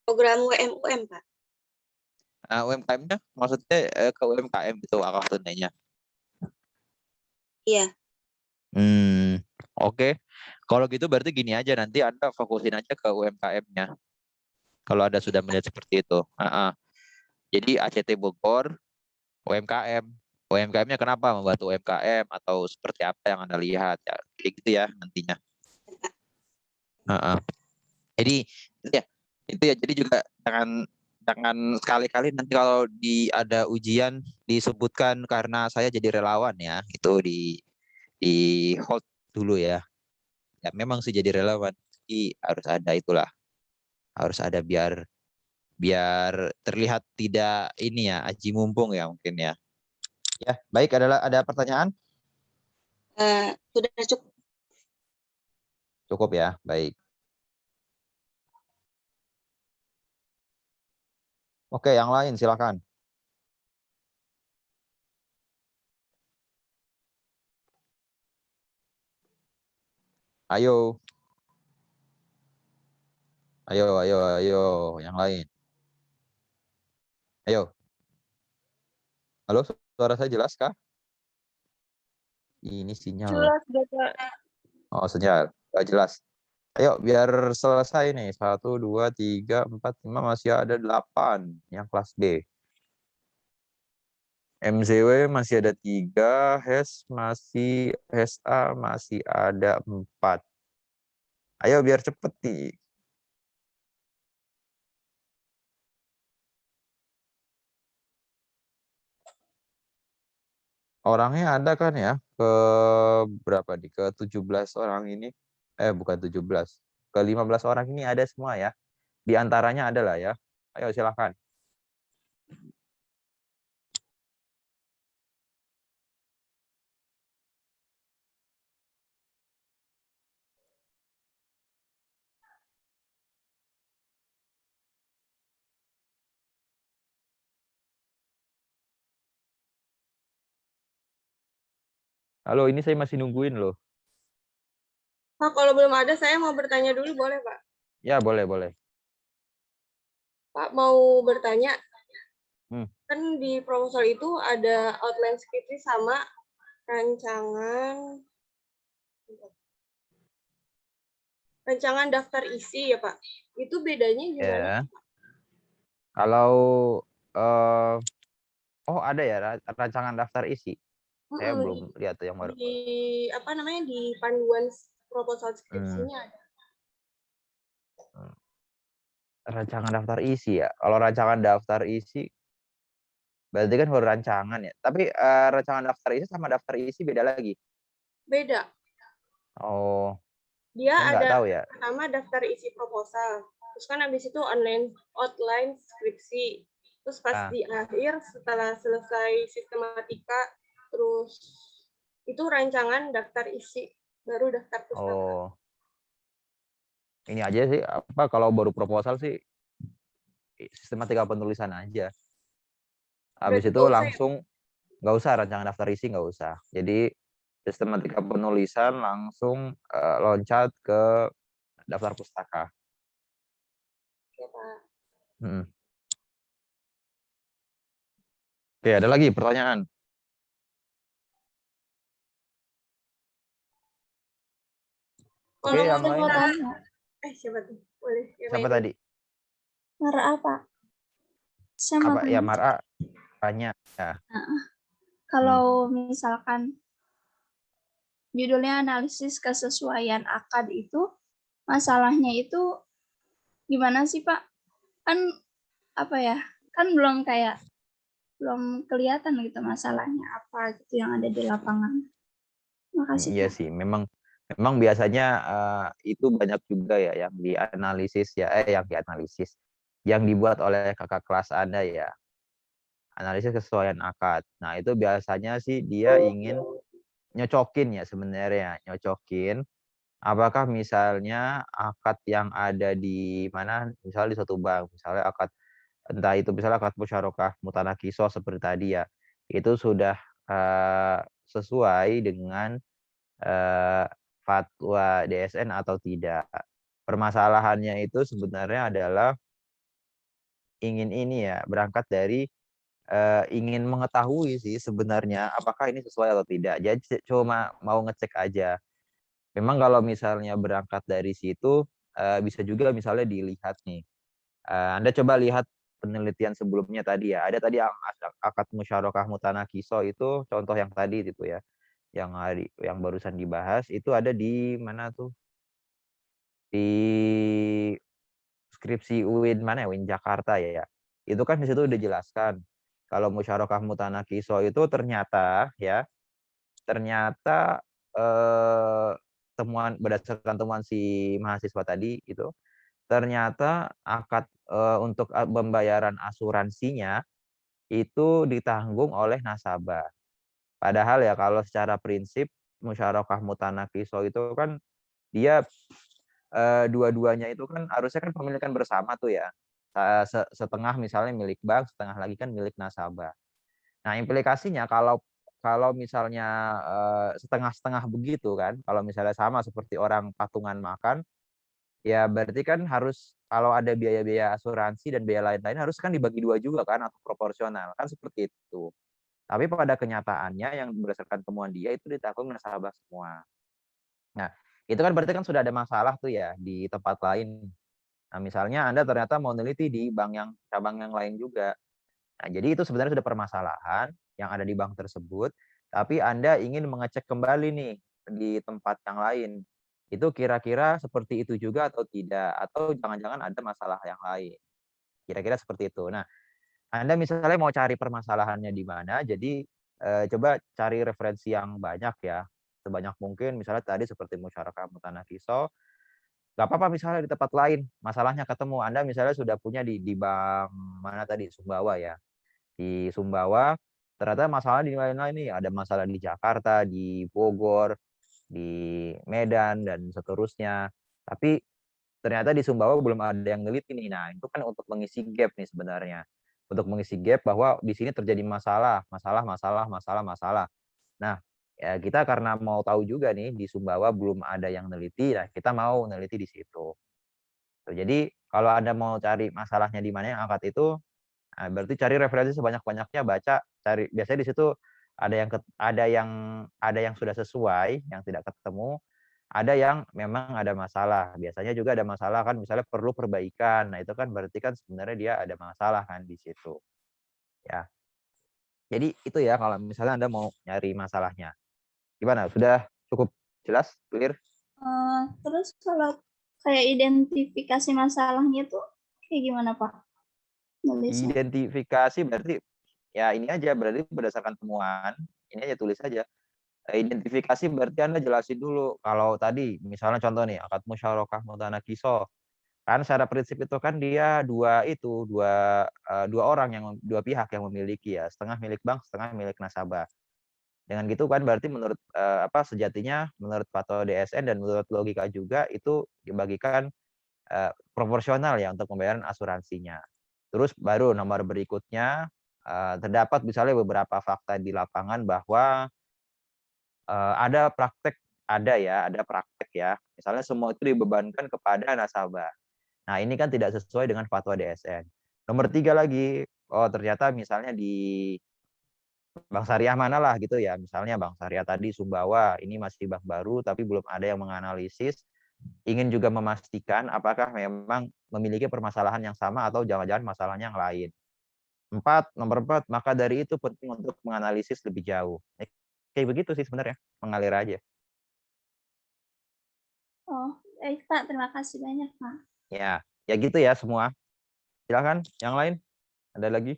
Program UMUM, Pak. UMKM-nya maksudnya ke UMKM itu wakaf tunainya. Iya. Oke. Kalau gitu berarti gini aja, nanti Anda fokusin aja ke UMKM-nya. Kalau Anda sudah melihat seperti itu. Jadi ACT Bogor, UMKM. UMKM-nya kenapa membantu UMKM atau seperti apa yang Anda lihat ya? Jadi gitu ya nantinya. Jadi itu ya. Jadi juga jangan sekali-kali nanti kalau ada ujian disebutkan karena saya jadi relawan ya, itu di hold dulu ya. Ya memang sih jadi relawan, tapi harus ada itulah, harus ada biar terlihat tidak ini ya, aji mumpung ya mungkin ya. Ya baik, ada pertanyaan? Sudah cukup. Cukup ya, baik. Oke, yang lain silakan. Ayo, yang lain. Ayo. Halo, suara saya jelas kah? Ini sinyal. Jelas, Bapak. Oh, sinyal. Nggak jelas. Ayo, biar selesai nih. 1, 2, 3, 4, 5, masih ada 8 yang kelas B. MCW masih ada 3, HSA masih ada 4. Ayo, biar cepet nih. Orangnya ada kan ya? Ke berapa nih? Ke 17 orang ini. Bukan 17. Ke 15 orang ini ada semua ya. Di antaranya ada lah ya. Ayo silakan. Halo, ini saya masih nungguin loh. Pak, kalau belum ada saya mau bertanya dulu boleh, Pak? Ya, boleh. Pak mau bertanya, Kan di proposal itu ada outline skripsi sama rancangan daftar isi ya, Pak. Itu bedanya gimana? Ya. Kalau ada ya rancangan daftar isi. Saya belum lihat yang baru. Di panduan proposal skripsinya ada. Rancangan daftar isi ya. Kalau rancangan daftar isi berarti kan baru rancangan ya. Tapi rancangan daftar isi sama daftar isi beda lagi. Beda. Oh. Dia Saya nggak ada tahu ya. pertama daftar isi proposal. Terus kan habis itu outline skripsi. Terus pas Ah, di akhir setelah selesai sistematika, terus itu rancangan daftar isi, baru daftar pustaka. oh, ini aja sih apa kalau baru proposal sih sistematika penulisan aja. Habis Berarti itu nggak usah ya? langsung nggak usah rancangan daftar isi nggak usah. Jadi sistematika penulisan langsung loncat ke daftar pustaka. Ya, Pak. Mm-mm. Oke, ada lagi pertanyaan? Oke, Kalau yang mau lain tanya, siapa tuh? Boleh yang siapa lain. tadi? Mara apa? Saya mau Apa ya tanya. Mara tanya ya. Kalau misalkan judulnya analisis kesesuaian akad itu, masalahnya itu gimana sih Pak? Kan apa ya? Kan belum kelihatan gitu masalahnya apa gitu yang ada di lapangan. Makasih Iya Pak. sih, memang biasanya itu banyak juga ya yang dianalisis ya, yang dibuat oleh kakak kelas Anda ya, analisis kesesuaian akad. Nah itu biasanya sih dia ingin nyocokin ya sebenarnya, nyocokin apakah misalnya akad yang ada di mana, misalnya di suatu bank, misalnya akad entah itu misalnya akad musyarakah mutanakisah seperti tadi ya, itu sudah sesuai dengan eh, fatwa DSN atau tidak. Permasalahannya itu sebenarnya adalah ingin ini ya, berangkat dari ingin mengetahui sih sebenarnya apakah ini sesuai atau tidak. Jadi cuma mau ngecek aja. Memang kalau misalnya berangkat dari situ bisa juga misalnya dilihat nih. Anda coba lihat penelitian sebelumnya tadi ya. Ada tadi akad musyarakah mutanakisah itu contoh yang tadi itu ya. Yang barusan dibahas itu ada di mana tuh? Di skripsi UIN mana ya? UIN Jakarta ya. Itu kan di situ udah jelaskan kalau musyarakah mutanakisah itu ternyata eh, berdasarkan temuan si mahasiswa tadi itu ternyata akad untuk pembayaran asuransinya itu ditanggung oleh nasabah. Padahal ya kalau secara prinsip musyarakah mutanakisah itu kan dia dua-duanya itu kan harusnya kan pemilikan bersama tuh ya. Setengah misalnya milik bank, setengah lagi kan milik nasabah. Nah, implikasinya kalau kalau misalnya setengah-setengah begitu kan, kalau misalnya sama seperti orang patungan makan, ya berarti kan harus kalau ada biaya-biaya asuransi dan biaya lain-lain harus kan dibagi dua juga kan atau proporsional kan seperti itu. Tapi pada kenyataannya yang berdasarkan temuan dia itu ditanggung nasabah semua. Nah, itu kan berarti kan sudah ada masalah tuh ya di tempat lain. Nah, misalnya Anda ternyata mau neliti di bank yang cabang yang lain juga. Nah, jadi itu sebenarnya sudah permasalahan yang ada di bank tersebut, tapi Anda ingin mengecek kembali nih di tempat yang lain. Itu kira-kira seperti itu juga atau tidak? Atau jangan-jangan ada masalah yang lain. Kira-kira seperti itu. Nah, Anda misalnya mau cari permasalahannya di mana, jadi coba cari referensi yang banyak ya. Sebanyak mungkin, misalnya tadi seperti musyarakah mutanakisah, nggak apa-apa misalnya di tempat lain, masalahnya ketemu. Anda misalnya sudah punya di bank mana tadi, Sumbawa ya. Di Sumbawa, ternyata masalah di lain-lain nih. Ada masalah di Jakarta, di Bogor, di Medan, dan seterusnya. Tapi ternyata di Sumbawa belum ada yang neliti nih. Nah, itu kan untuk mengisi gap nih sebenarnya. Untuk mengisi gap bahwa di sini terjadi masalah. Nah, ya kita karena mau tahu juga nih di Sumbawa belum ada yang neliti, nah kita mau neliti di situ. Jadi kalau Anda mau cari masalahnya di mana yang angkat itu, nah, berarti cari referensi sebanyak-banyaknya, baca, cari. Biasanya di situ ada yang sudah sesuai, yang tidak ketemu, ada yang memang ada masalah. Biasanya juga ada masalah kan, misalnya perlu perbaikan. Nah, itu kan berarti kan sebenarnya dia ada masalah kan di situ. Ya. Jadi itu ya kalau misalnya Anda mau nyari masalahnya. Gimana? Sudah cukup jelas, clear? Terus kalau kayak identifikasi masalahnya tuh kayak gimana Pak? Nulisnya. Identifikasi berarti ya ini aja, berarti berdasarkan temuan, ini aja tulis aja. Identifikasi berarti Anda jelasin dulu. Kalau tadi misalnya contoh nih, akad musyarakah mutanakiso. Kan secara prinsip itu kan dia dua orang dua pihak yang memiliki ya, setengah milik bank, setengah milik nasabah. Dengan gitu kan berarti menurut sejatinya menurut fatwa DSN dan menurut logika juga itu dibagikan proporsional ya untuk pembayaran asuransinya. Terus baru nomor berikutnya terdapat misalnya beberapa fakta di lapangan bahwa ada praktek ya. Misalnya semua itu dibebankan kepada nasabah. Nah, ini kan tidak sesuai dengan fatwa DSN. Nomor 3 lagi, ternyata misalnya di bank syariah mana lah gitu ya. Misalnya bank syariah tadi Sumbawa, ini masih bank baru tapi belum ada yang menganalisis, ingin juga memastikan apakah memang memiliki permasalahan yang sama atau jangan-jangan masalahnya yang lain. Nomor 4, maka dari itu penting untuk menganalisis lebih jauh. Kayak begitu sih sebenarnya, mengalir aja. Oh, baik Pak. Terima kasih banyak Pak. Ya gitu ya semua. Silakan, yang lain ada lagi?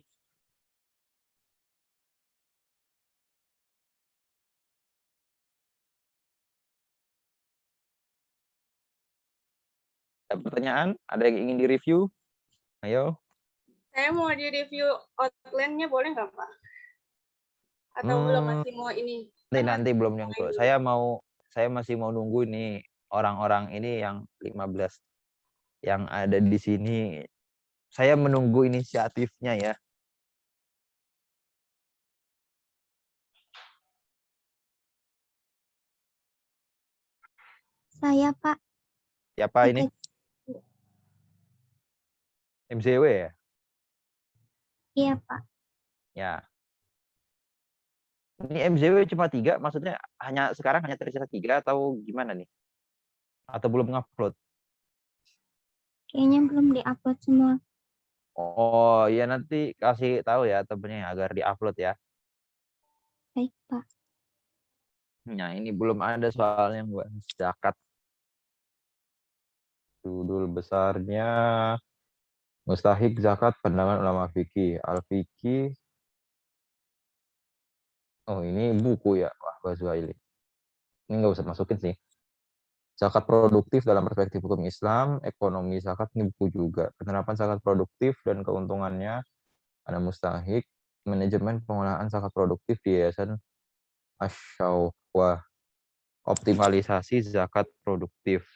Ada pertanyaan? Ada yang ingin direview? Ayo. Saya mau di-review outline-nya boleh nggak, Pak? Atau belum masih mau ini? Nanti belum yang itu. Saya masih mau nunggu ini orang-orang ini yang 15 yang ada di sini. Saya menunggu inisiatifnya ya. Saya Pak. Siapa ini? MCW ya? Iya Pak. Ya. Ini MCW cuma 3, maksudnya sekarang hanya tersisa 3 atau gimana nih? Atau belum ngupload? Kayaknya belum diupload semua. Oh, ya nanti kasih tahu ya temennya agar diupload ya. Baik Pak. Nah, ini belum ada soalnya buat zakat. Judul besarnya Mustahik Zakat Pandangan Ulama Fikih. Al-Fikih. Oh, ini buku ya. Wah, Ghazwaili. Ini nggak usah masukin sih. Zakat produktif dalam perspektif hukum Islam, ekonomi zakat ini buku juga. Penerapan zakat produktif dan keuntungannya, ada mustahik, manajemen pengolahan zakat produktif di Yayasan Asy-Syauqah, optimalisasi zakat produktif.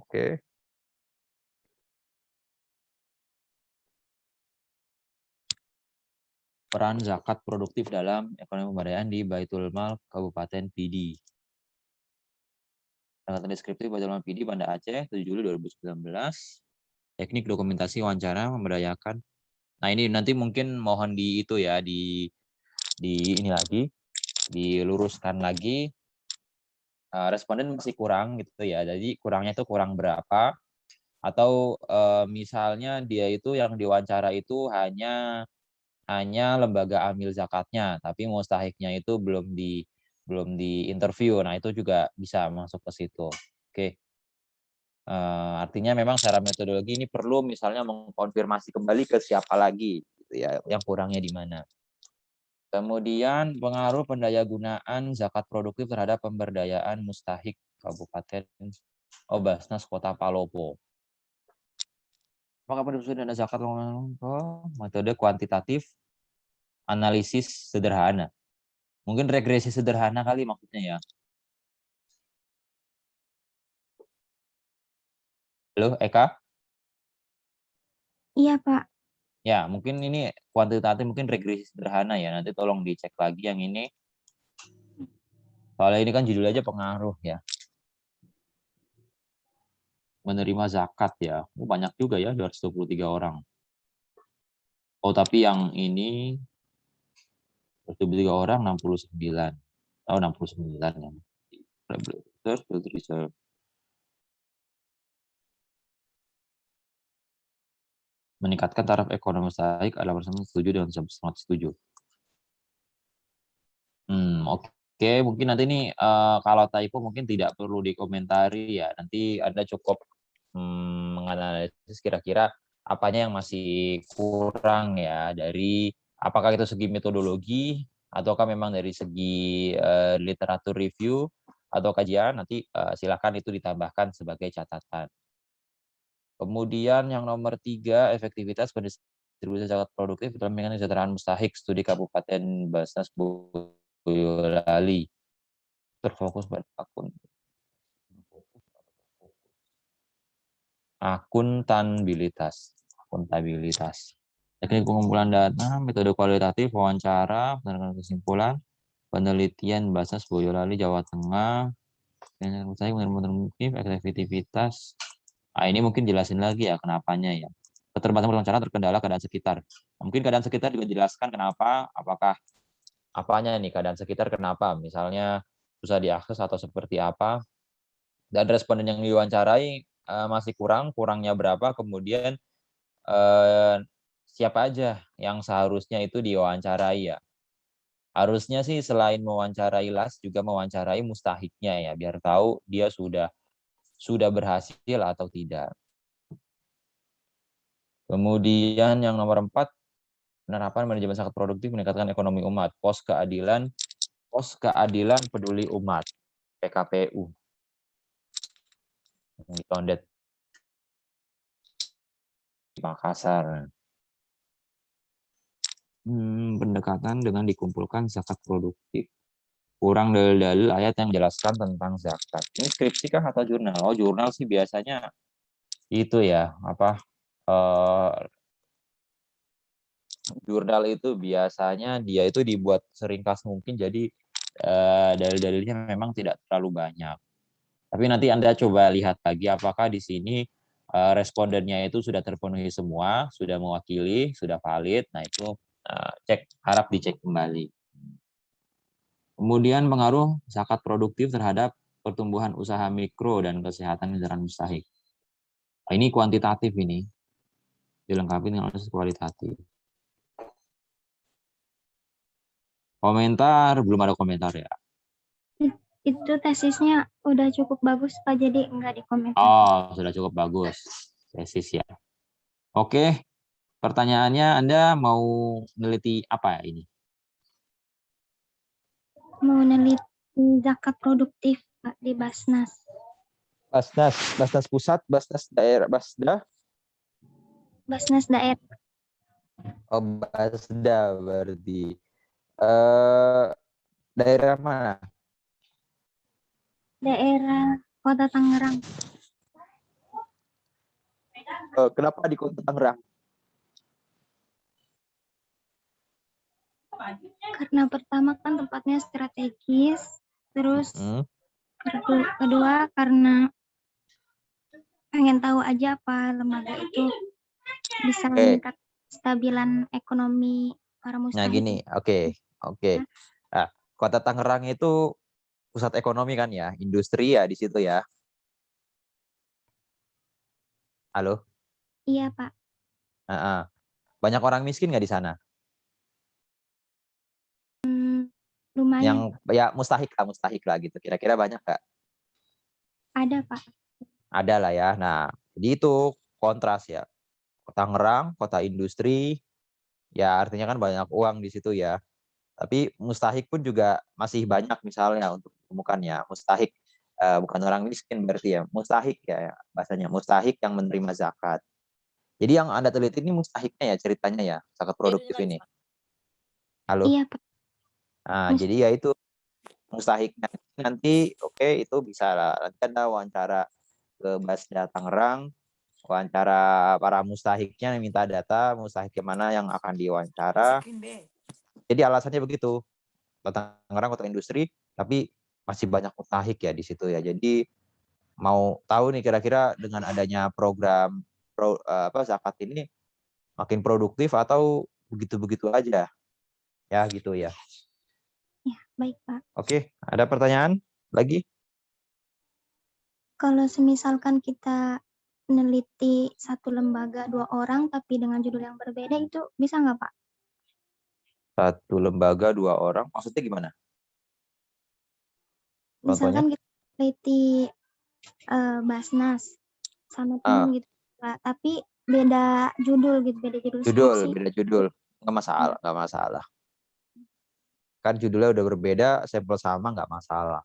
Oke. Peran zakat produktif dalam ekonomi pemberdayaan di Baitul Mal Kabupaten Pidi. Tanggal deskriptif Baitul Mal Pidi, Banda Aceh, 7 Juli 2019. Teknik dokumentasi wawancara memberdayakan. Nah, ini nanti mungkin mohon di itu ya, di ini lagi, diluruskan lagi. Responden masih kurang gitu ya. Jadi kurangnya itu kurang berapa? Atau misalnya dia itu yang diwawancara itu hanya lembaga amil zakatnya, tapi mustahiknya itu belum di interview. Nah, itu juga bisa masuk ke situ. Oke. Artinya memang secara metodologi ini perlu misalnya mengkonfirmasi kembali ke siapa lagi gitu ya, yang kurangnya di mana. Kemudian pengaruh pendayagunaan zakat produktif terhadap pemberdayaan mustahik Kabupaten Basnas Kota Palopo. Apakah pada dana zakat metode kuantitatif analisis sederhana? Mungkin regresi sederhana kali maksudnya ya. Halo, Eka? Iya Pak. Ya, mungkin ini kuantitatif, mungkin regresi sederhana ya. Nanti tolong dicek lagi yang ini. Soalnya ini kan judul aja pengaruh ya. Menerima zakat ya. Banyak juga ya, 223 orang. Oh, tapi yang ini 223 orang 69. Oh, 69 ya. Meningkatkan taraf ekonomi mustahik adalah bersama setuju dengan sangat setuju. Oke, mungkin nanti ini kalau typo mungkin tidak perlu dikomentari ya. Nanti Anda cukup menganalisis kira-kira apanya yang masih kurang ya dari Apakah itu segi metodologi, ataukah memang dari segi literatur review atau kajian, nanti silakan itu ditambahkan sebagai catatan. Kemudian yang nomor 3, efektivitas pendistribusian zakat produktif dalam meningkatkan kesejahteraan mustahik, studi Kabupaten Basnas Boyolali. Terfokus pada akuntabilitas. Teknik pengumpulan data, metode kualitatif, wawancara, penerapan kesimpulan, penelitian Basnas Boyolali, Jawa Tengah, efektivitas. Nah, ini mungkin jelasin lagi ya kenapanya ya. Keterbatasan wawancara terkendala keadaan sekitar. Mungkin keadaan sekitar juga jelaskan kenapa, apakah apanya nih keadaan sekitar kenapa, misalnya susah diakses atau seperti apa. Dan responden yang diwawancarai masih kurangnya berapa, kemudian siapa aja yang seharusnya itu diwawancarai ya. Harusnya sih selain mewawancarai LAS juga mewawancarai mustahiknya ya, biar tahu dia sudah berhasil atau tidak. Kemudian yang nomor 4, penerapan manajemen zakat produktif meningkatkan ekonomi umat, pos keadilan peduli umat, PKPU. Di Tondet di Makassar. Pendekatan dengan dikumpulkan zakat produktif. Kurang dalil-dalil ayat yang menjelaskan tentang zakat. Ini skripsi kah atau jurnal? Oh, jurnal sih biasanya itu ya, jurnal itu biasanya dia itu dibuat seringkas mungkin, jadi dalil-dalilnya memang tidak terlalu banyak. Tapi nanti Anda coba lihat lagi apakah di sini respondennya itu sudah terpenuhi semua, sudah mewakili, sudah valid. Nah, itu harap dicek kembali. Kemudian pengaruh zakat produktif terhadap pertumbuhan usaha mikro dan kesehatan kendaraan mustahik. Nah, ini kuantitatif ini. Dilengkapi dengan analisis kualitatif. Komentar, belum ada komentar ya. Itu tesisnya udah cukup bagus Pak, jadi nggak dikomentar. Oh, sudah cukup bagus. Tesis ya. Oke, pertanyaannya Anda mau meneliti apa ini? Mau neliti zakat produktif Pak di Basnas. Basnas pusat, Basnas daerah, Basda. Basnas daerah. Oh, Basda berarti. Daerah mana? Daerah Kota Tangerang. Kenapa di Kota Tangerang? Karena pertama kan tempatnya strategis, terus kedua karena pengen tahu aja apa lembaga itu bisa meningkat kestabilan ekonomi para mustahik. Nah gini, oke. Nah, Kota Tangerang itu pusat ekonomi kan ya, industri ya di situ ya. Halo? Iya Pak. Banyak orang miskin nggak di sana? Lumayan. Yang ya mustahik lah gitu. Kira-kira banyak nggak? Ada Pak. Ada lah ya. Nah, jadi itu kontras ya. Kota Tangerang, kota industri, ya artinya kan banyak uang di situ ya. Tapi mustahik pun juga masih banyak misalnya untuk ditemukannya. Mustahik bukan orang miskin berarti ya. Mustahik ya bahasanya. Mustahik yang menerima zakat. Jadi yang Anda teliti ini mustahiknya ya ceritanya ya, zakat produktif ini. Halo? Iya Pak. Nah, jadi ya itu mustahiknya. Nanti itu bisa lah. Nanti Anda wawancara ke Basda Tangerang, wawancara para mustahiknya, minta data mustahik mana yang akan diwawancara. Jadi alasannya begitu. Kota Tangerang kota industri, tapi masih banyak mustahik ya di situ ya. Jadi mau tahu nih kira-kira dengan adanya program zakat ini makin produktif atau begitu-begitu aja. Ya gitu ya. Ya, baik Pak. Oke, ada pertanyaan lagi? Kalau semisalkan kita meneliti satu lembaga 2 orang tapi dengan judul yang berbeda, itu bisa nggak Pak? Satu lembaga 2 orang, maksudnya gimana? Contohnya? Misalkan kita meneliti Basnas sama temen gitu Pak, tapi beda judul gitu, beda judul skripsi. Beda judul. Nggak masalah, nggak masalah. Kan judulnya udah berbeda, sampel sama nggak masalah.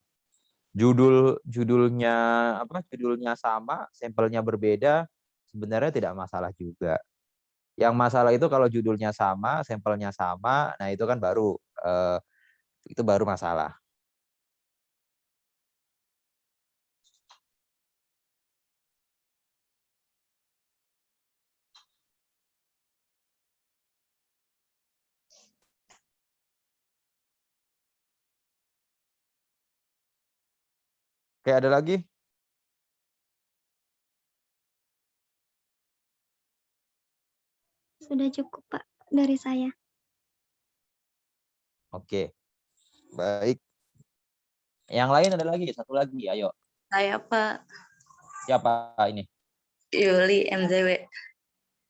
Judulnya judulnya sama, sampelnya berbeda, sebenarnya tidak masalah juga. Yang masalah itu kalau judulnya sama, sampelnya sama, nah itu kan baru masalah. Oke, ada lagi? Sudah cukup, Pak, dari saya. Oke, baik. Yang lain ada lagi, satu lagi, ayo. Saya Pak Siapa ini? Yuli MZW.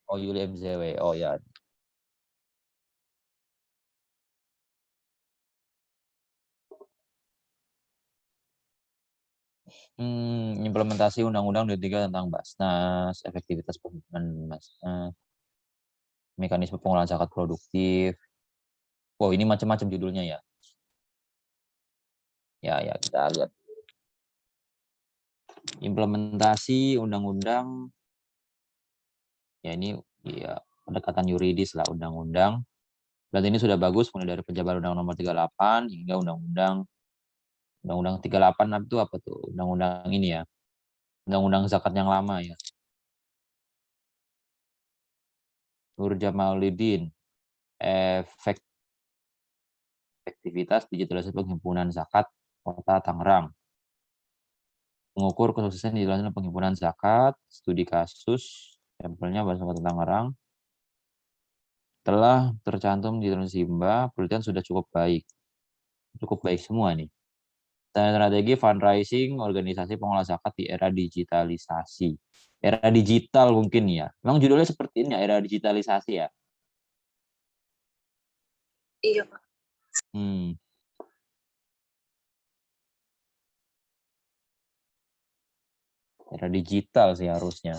Oh, Yuli MZW. Oh ya. Implementasi Undang-Undang 23 tentang Basnas, efektivitas penggunaan Basnas, mekanisme pengolahan zakat produktif. Oh, ini macam-macam judulnya ya. Ya, kita lihat. Implementasi Undang-Undang. Ya, ini ya pendekatan yuridis lah undang-undang. Dan ini sudah bagus mulai dari penjabaran Undang-Undang Nomor 38 hingga Undang-Undang 38 itu apa tuh? Undang-undang ini ya. Undang-undang zakat yang lama ya. Nur Jamaluddin, efektivitas digitalisasi penghimpunan zakat Kota Tangerang. Mengukur kesuksesan dijalankan penghimpunan zakat, studi kasus, sampelnya Badan Kota Tangerang. Telah tercantum di dalam Simba, penelitian sudah cukup baik. Cukup baik semua nih. Strategi fundraising organisasi pengolah zakat di era digitalisasi. Era digital mungkin ya. Memang judulnya seperti ini ya, era digitalisasi ya. Iya Pak. Era digital sih harusnya.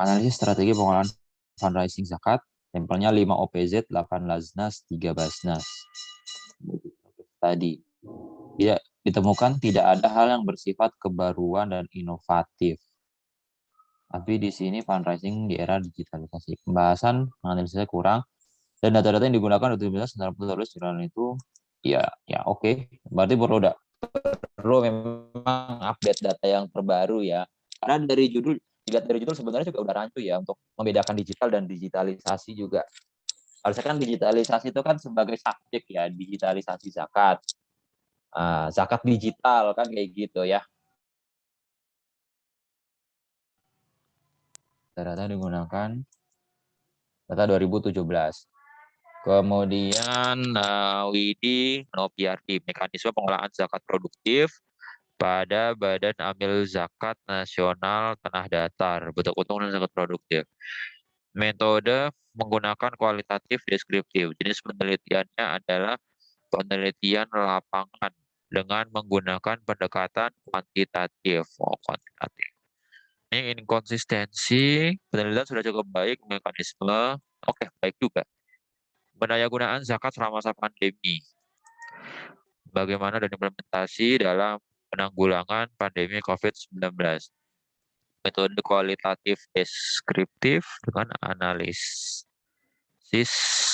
Analisis strategi pengolahan fundraising zakat. Sampelnya 5 OPZ, 8 Laznas, 3 Basnas. Tadi. Ditemukan tidak ada hal yang bersifat kebaruan dan inovatif. Tapi di sini fundraising di era digitalisasi. Pembahasan analisisnya kurang dan data-data yang digunakan untuk secara tulis jalan itu ya oke. Berarti perlu memang update data yang terbaru ya. Karena dari judul sebenarnya juga udah rancu ya untuk membedakan digital dan digitalisasi juga. Harusnya kan digitalisasi itu kan sebagai subjek ya, digitalisasi zakat. Zakat digital kan kayak gitu ya. Data digunakan data 2017. Kemudian WIDI, PRD, mekanisme pengolahan zakat produktif pada Badan Amil Zakat Nasional Tanah Datar, bentuk keuntungan zakat produktif. Metode menggunakan kualitatif deskriptif. Jenis penelitiannya adalah penelitian lapangan dengan menggunakan pendekatan kuantitatif. Kuantitatif. Ini inkonsistensi, penelitian sudah cukup baik, mekanisme, oke, baik juga. Pendayagunaan zakat selama masa pandemi. Bagaimana dan implementasi dalam penanggulangan pandemi COVID-19. Metode kualitatif deskriptif dengan analisis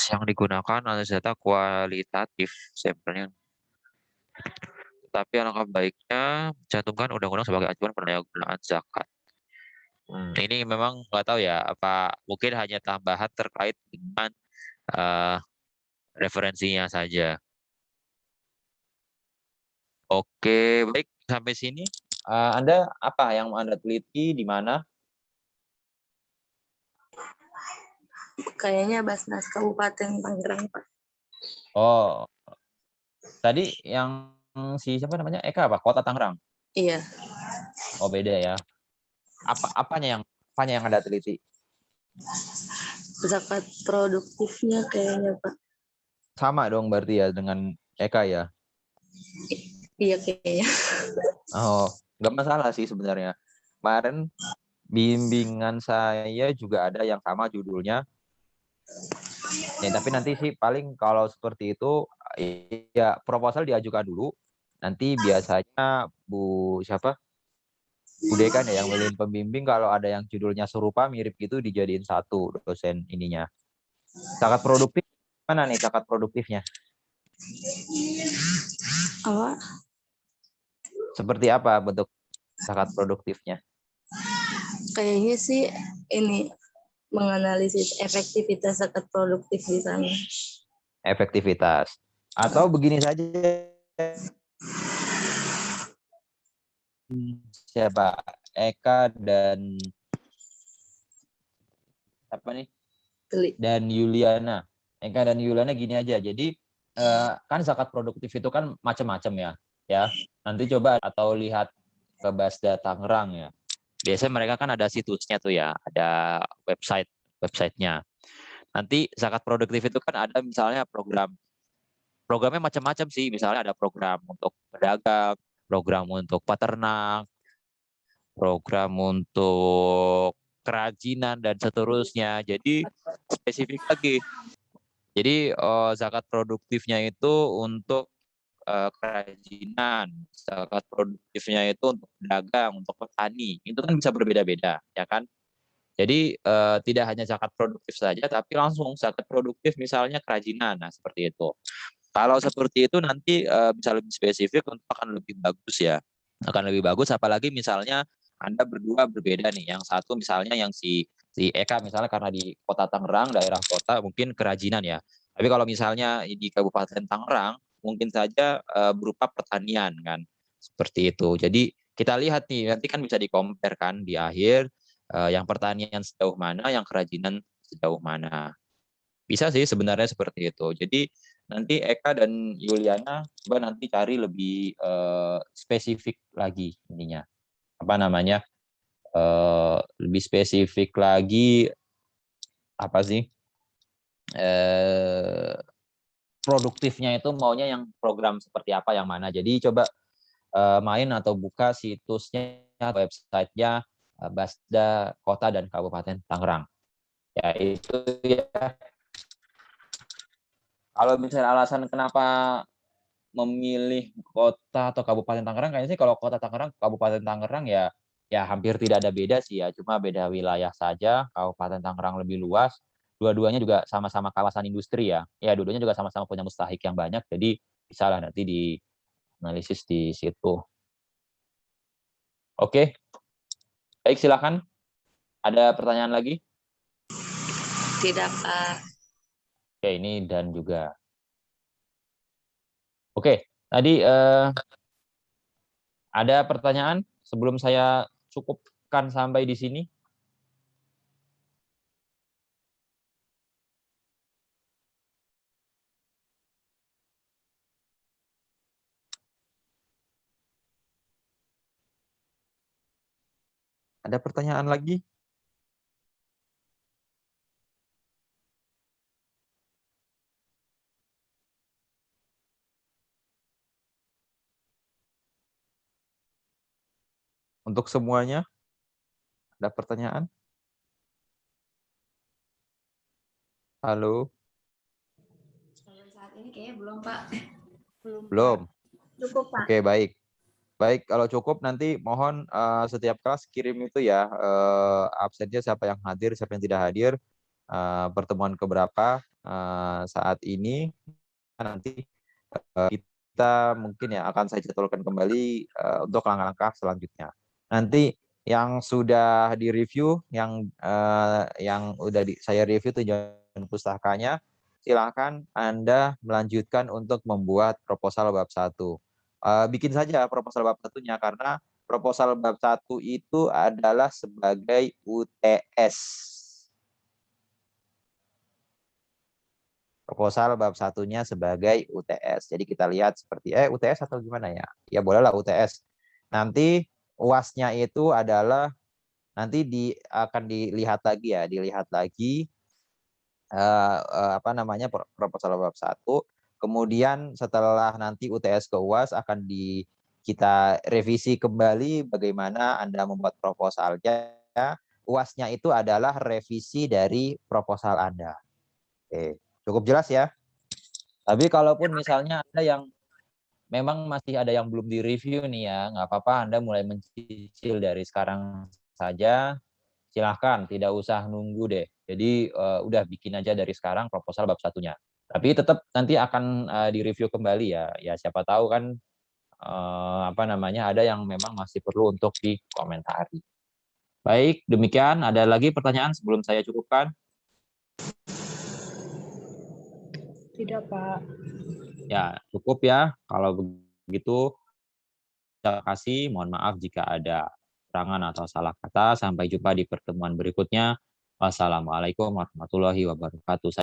yang digunakan analisis data kualitatif sampelnya. Tetapi alangkah baiknya mencantumkan undang-undang sebagai acuan pendayagunaan zakat. Ini memang nggak tahu ya, apa mungkin hanya tambahan terkait dengan referensinya saja. Oke, baik sampai sini. Anda apa yang Anda teliti di mana? Kayaknya Basnas Kabupaten Tangerang Pak. Oh, tadi yang siapa namanya Eka apa? Kota Tangerang. Iya. Oh beda ya. Apanya yang Anda teliti? Zakat produktifnya kayaknya Pak. Sama dong berarti ya dengan Eka ya. Iya kayaknya. Oh, nggak masalah sih sebenarnya. Kemarin bimbingan saya juga ada yang sama judulnya. Ya, tapi nanti sih paling kalau seperti itu ya proposal diajukan dulu. Nanti biasanya Bu Dekan ya yang milihin pembimbing, kalau ada yang judulnya serupa mirip gitu dijadiin satu dosen ininya. Zakat produktif mana nih zakat produktifnya? Apa? Seperti apa bentuk zakat produktifnya? Kayaknya sih ini menganalisis efektivitas zakat produktif di sana. Efektivitas. Atau begini saja, siapa? Eka dan apa nih? Geli. Dan Yuliana. Eka dan Yuliana gini aja. Jadi kan zakat produktif itu kan macam-macam ya. Nanti coba atau lihat ke Basda Tangerang ya. Biasanya mereka kan ada situsnya tuh ya, ada websitenya. Nanti zakat produktif itu kan ada misalnya programnya macam-macam sih. Misalnya ada program untuk pedagang, program untuk peternak, program untuk kerajinan dan seterusnya. Jadi spesifik lagi. Jadi zakat produktifnya itu untuk kerajinan, zakat produktifnya itu untuk pedagang, untuk petani. Itu kan bisa berbeda-beda, ya kan? Jadi tidak hanya zakat produktif saja, tapi langsung zakat produktif misalnya kerajinan. Nah, seperti itu. Kalau seperti itu nanti bisa lebih spesifik untuk akan lebih bagus ya. Akan lebih bagus apalagi misalnya Anda berdua berbeda nih. Yang satu misalnya yang si Eka misalnya karena di Kota Tangerang, daerah kota mungkin kerajinan ya. Tapi kalau misalnya di Kabupaten Tangerang mungkin saja berupa pertanian kan. Seperti itu. Jadi kita lihat nih nanti kan bisa di-compare kan di akhir yang pertanian sejauh mana, yang kerajinan sejauh mana. Bisa sih sebenarnya seperti itu. Jadi nanti Eka dan Yuliana coba nanti cari lebih spesifik lagi ininya. Apa namanya? Lebih spesifik lagi apa sih? Produktifnya itu maunya yang program seperti apa yang mana. Jadi coba main atau buka situsnya, websitenya Basda Kota dan Kabupaten Tangerang. Ya itu ya. Kalau misalnya alasan kenapa memilih kota atau Kabupaten Tangerang, kayaknya sih kalau Kota Tangerang, Kabupaten Tangerang ya hampir tidak ada beda sih ya, cuma beda wilayah saja. Kabupaten Tangerang lebih luas, dua-duanya juga sama-sama kawasan industri ya. Ya dua-duanya juga sama-sama punya mustahik yang banyak, jadi bisa lah nanti dianalisis di situ. Oke, baik silakan. Ada pertanyaan lagi? Tidak, Pak. Oke, ini dan juga. Oke, tadi ada pertanyaan sebelum saya cukupkan sampai di sini? Ada pertanyaan lagi? Untuk semuanya, ada pertanyaan? Halo? Saat ini kayaknya belum, Pak. Belum? Cukup, Pak. Oke, baik. Baik, kalau cukup nanti mohon setiap kelas kirim itu ya, absennya siapa yang hadir, siapa yang tidak hadir, pertemuan keberapa saat ini, nanti kita mungkin ya akan saya jadwalkan kembali untuk langkah-langkah selanjutnya. Nanti yang sudah direview, yang udah saya review tujuan pustakanya, silakan Anda melanjutkan untuk membuat proposal bab 1. Bikin saja proposal bab 1-nya karena proposal bab 1 itu adalah sebagai UTS. Proposal bab 1-nya sebagai UTS. Jadi kita lihat seperti UTS atau gimana ya? Ya bolehlah UTS. Nanti UAS-nya itu adalah nanti akan dilihat lagi apa namanya proposal bab 1. Kemudian setelah nanti UTS ke UAS akan kita revisi kembali bagaimana Anda membuat proposalnya UAS-nya itu adalah revisi dari proposal Anda. Oke, cukup jelas ya? Tapi kalaupun misalnya ada yang memang masih ada yang belum direview nih ya, nggak apa-apa Anda mulai mencicil dari sekarang saja. Silahkan, tidak usah nunggu deh. Jadi udah bikin aja dari sekarang proposal bab 1-nya. Tapi tetap nanti akan direview kembali ya. Ya siapa tahu kan ada yang memang masih perlu untuk dikomentari. Baik, demikian. Ada lagi pertanyaan sebelum saya cukupkan? Tidak, Pak. Ya, cukup ya. Kalau begitu, terima kasih. Mohon maaf jika ada kekurangan atau salah kata. Sampai jumpa di pertemuan berikutnya. Wassalamualaikum warahmatullahi wabarakatuh.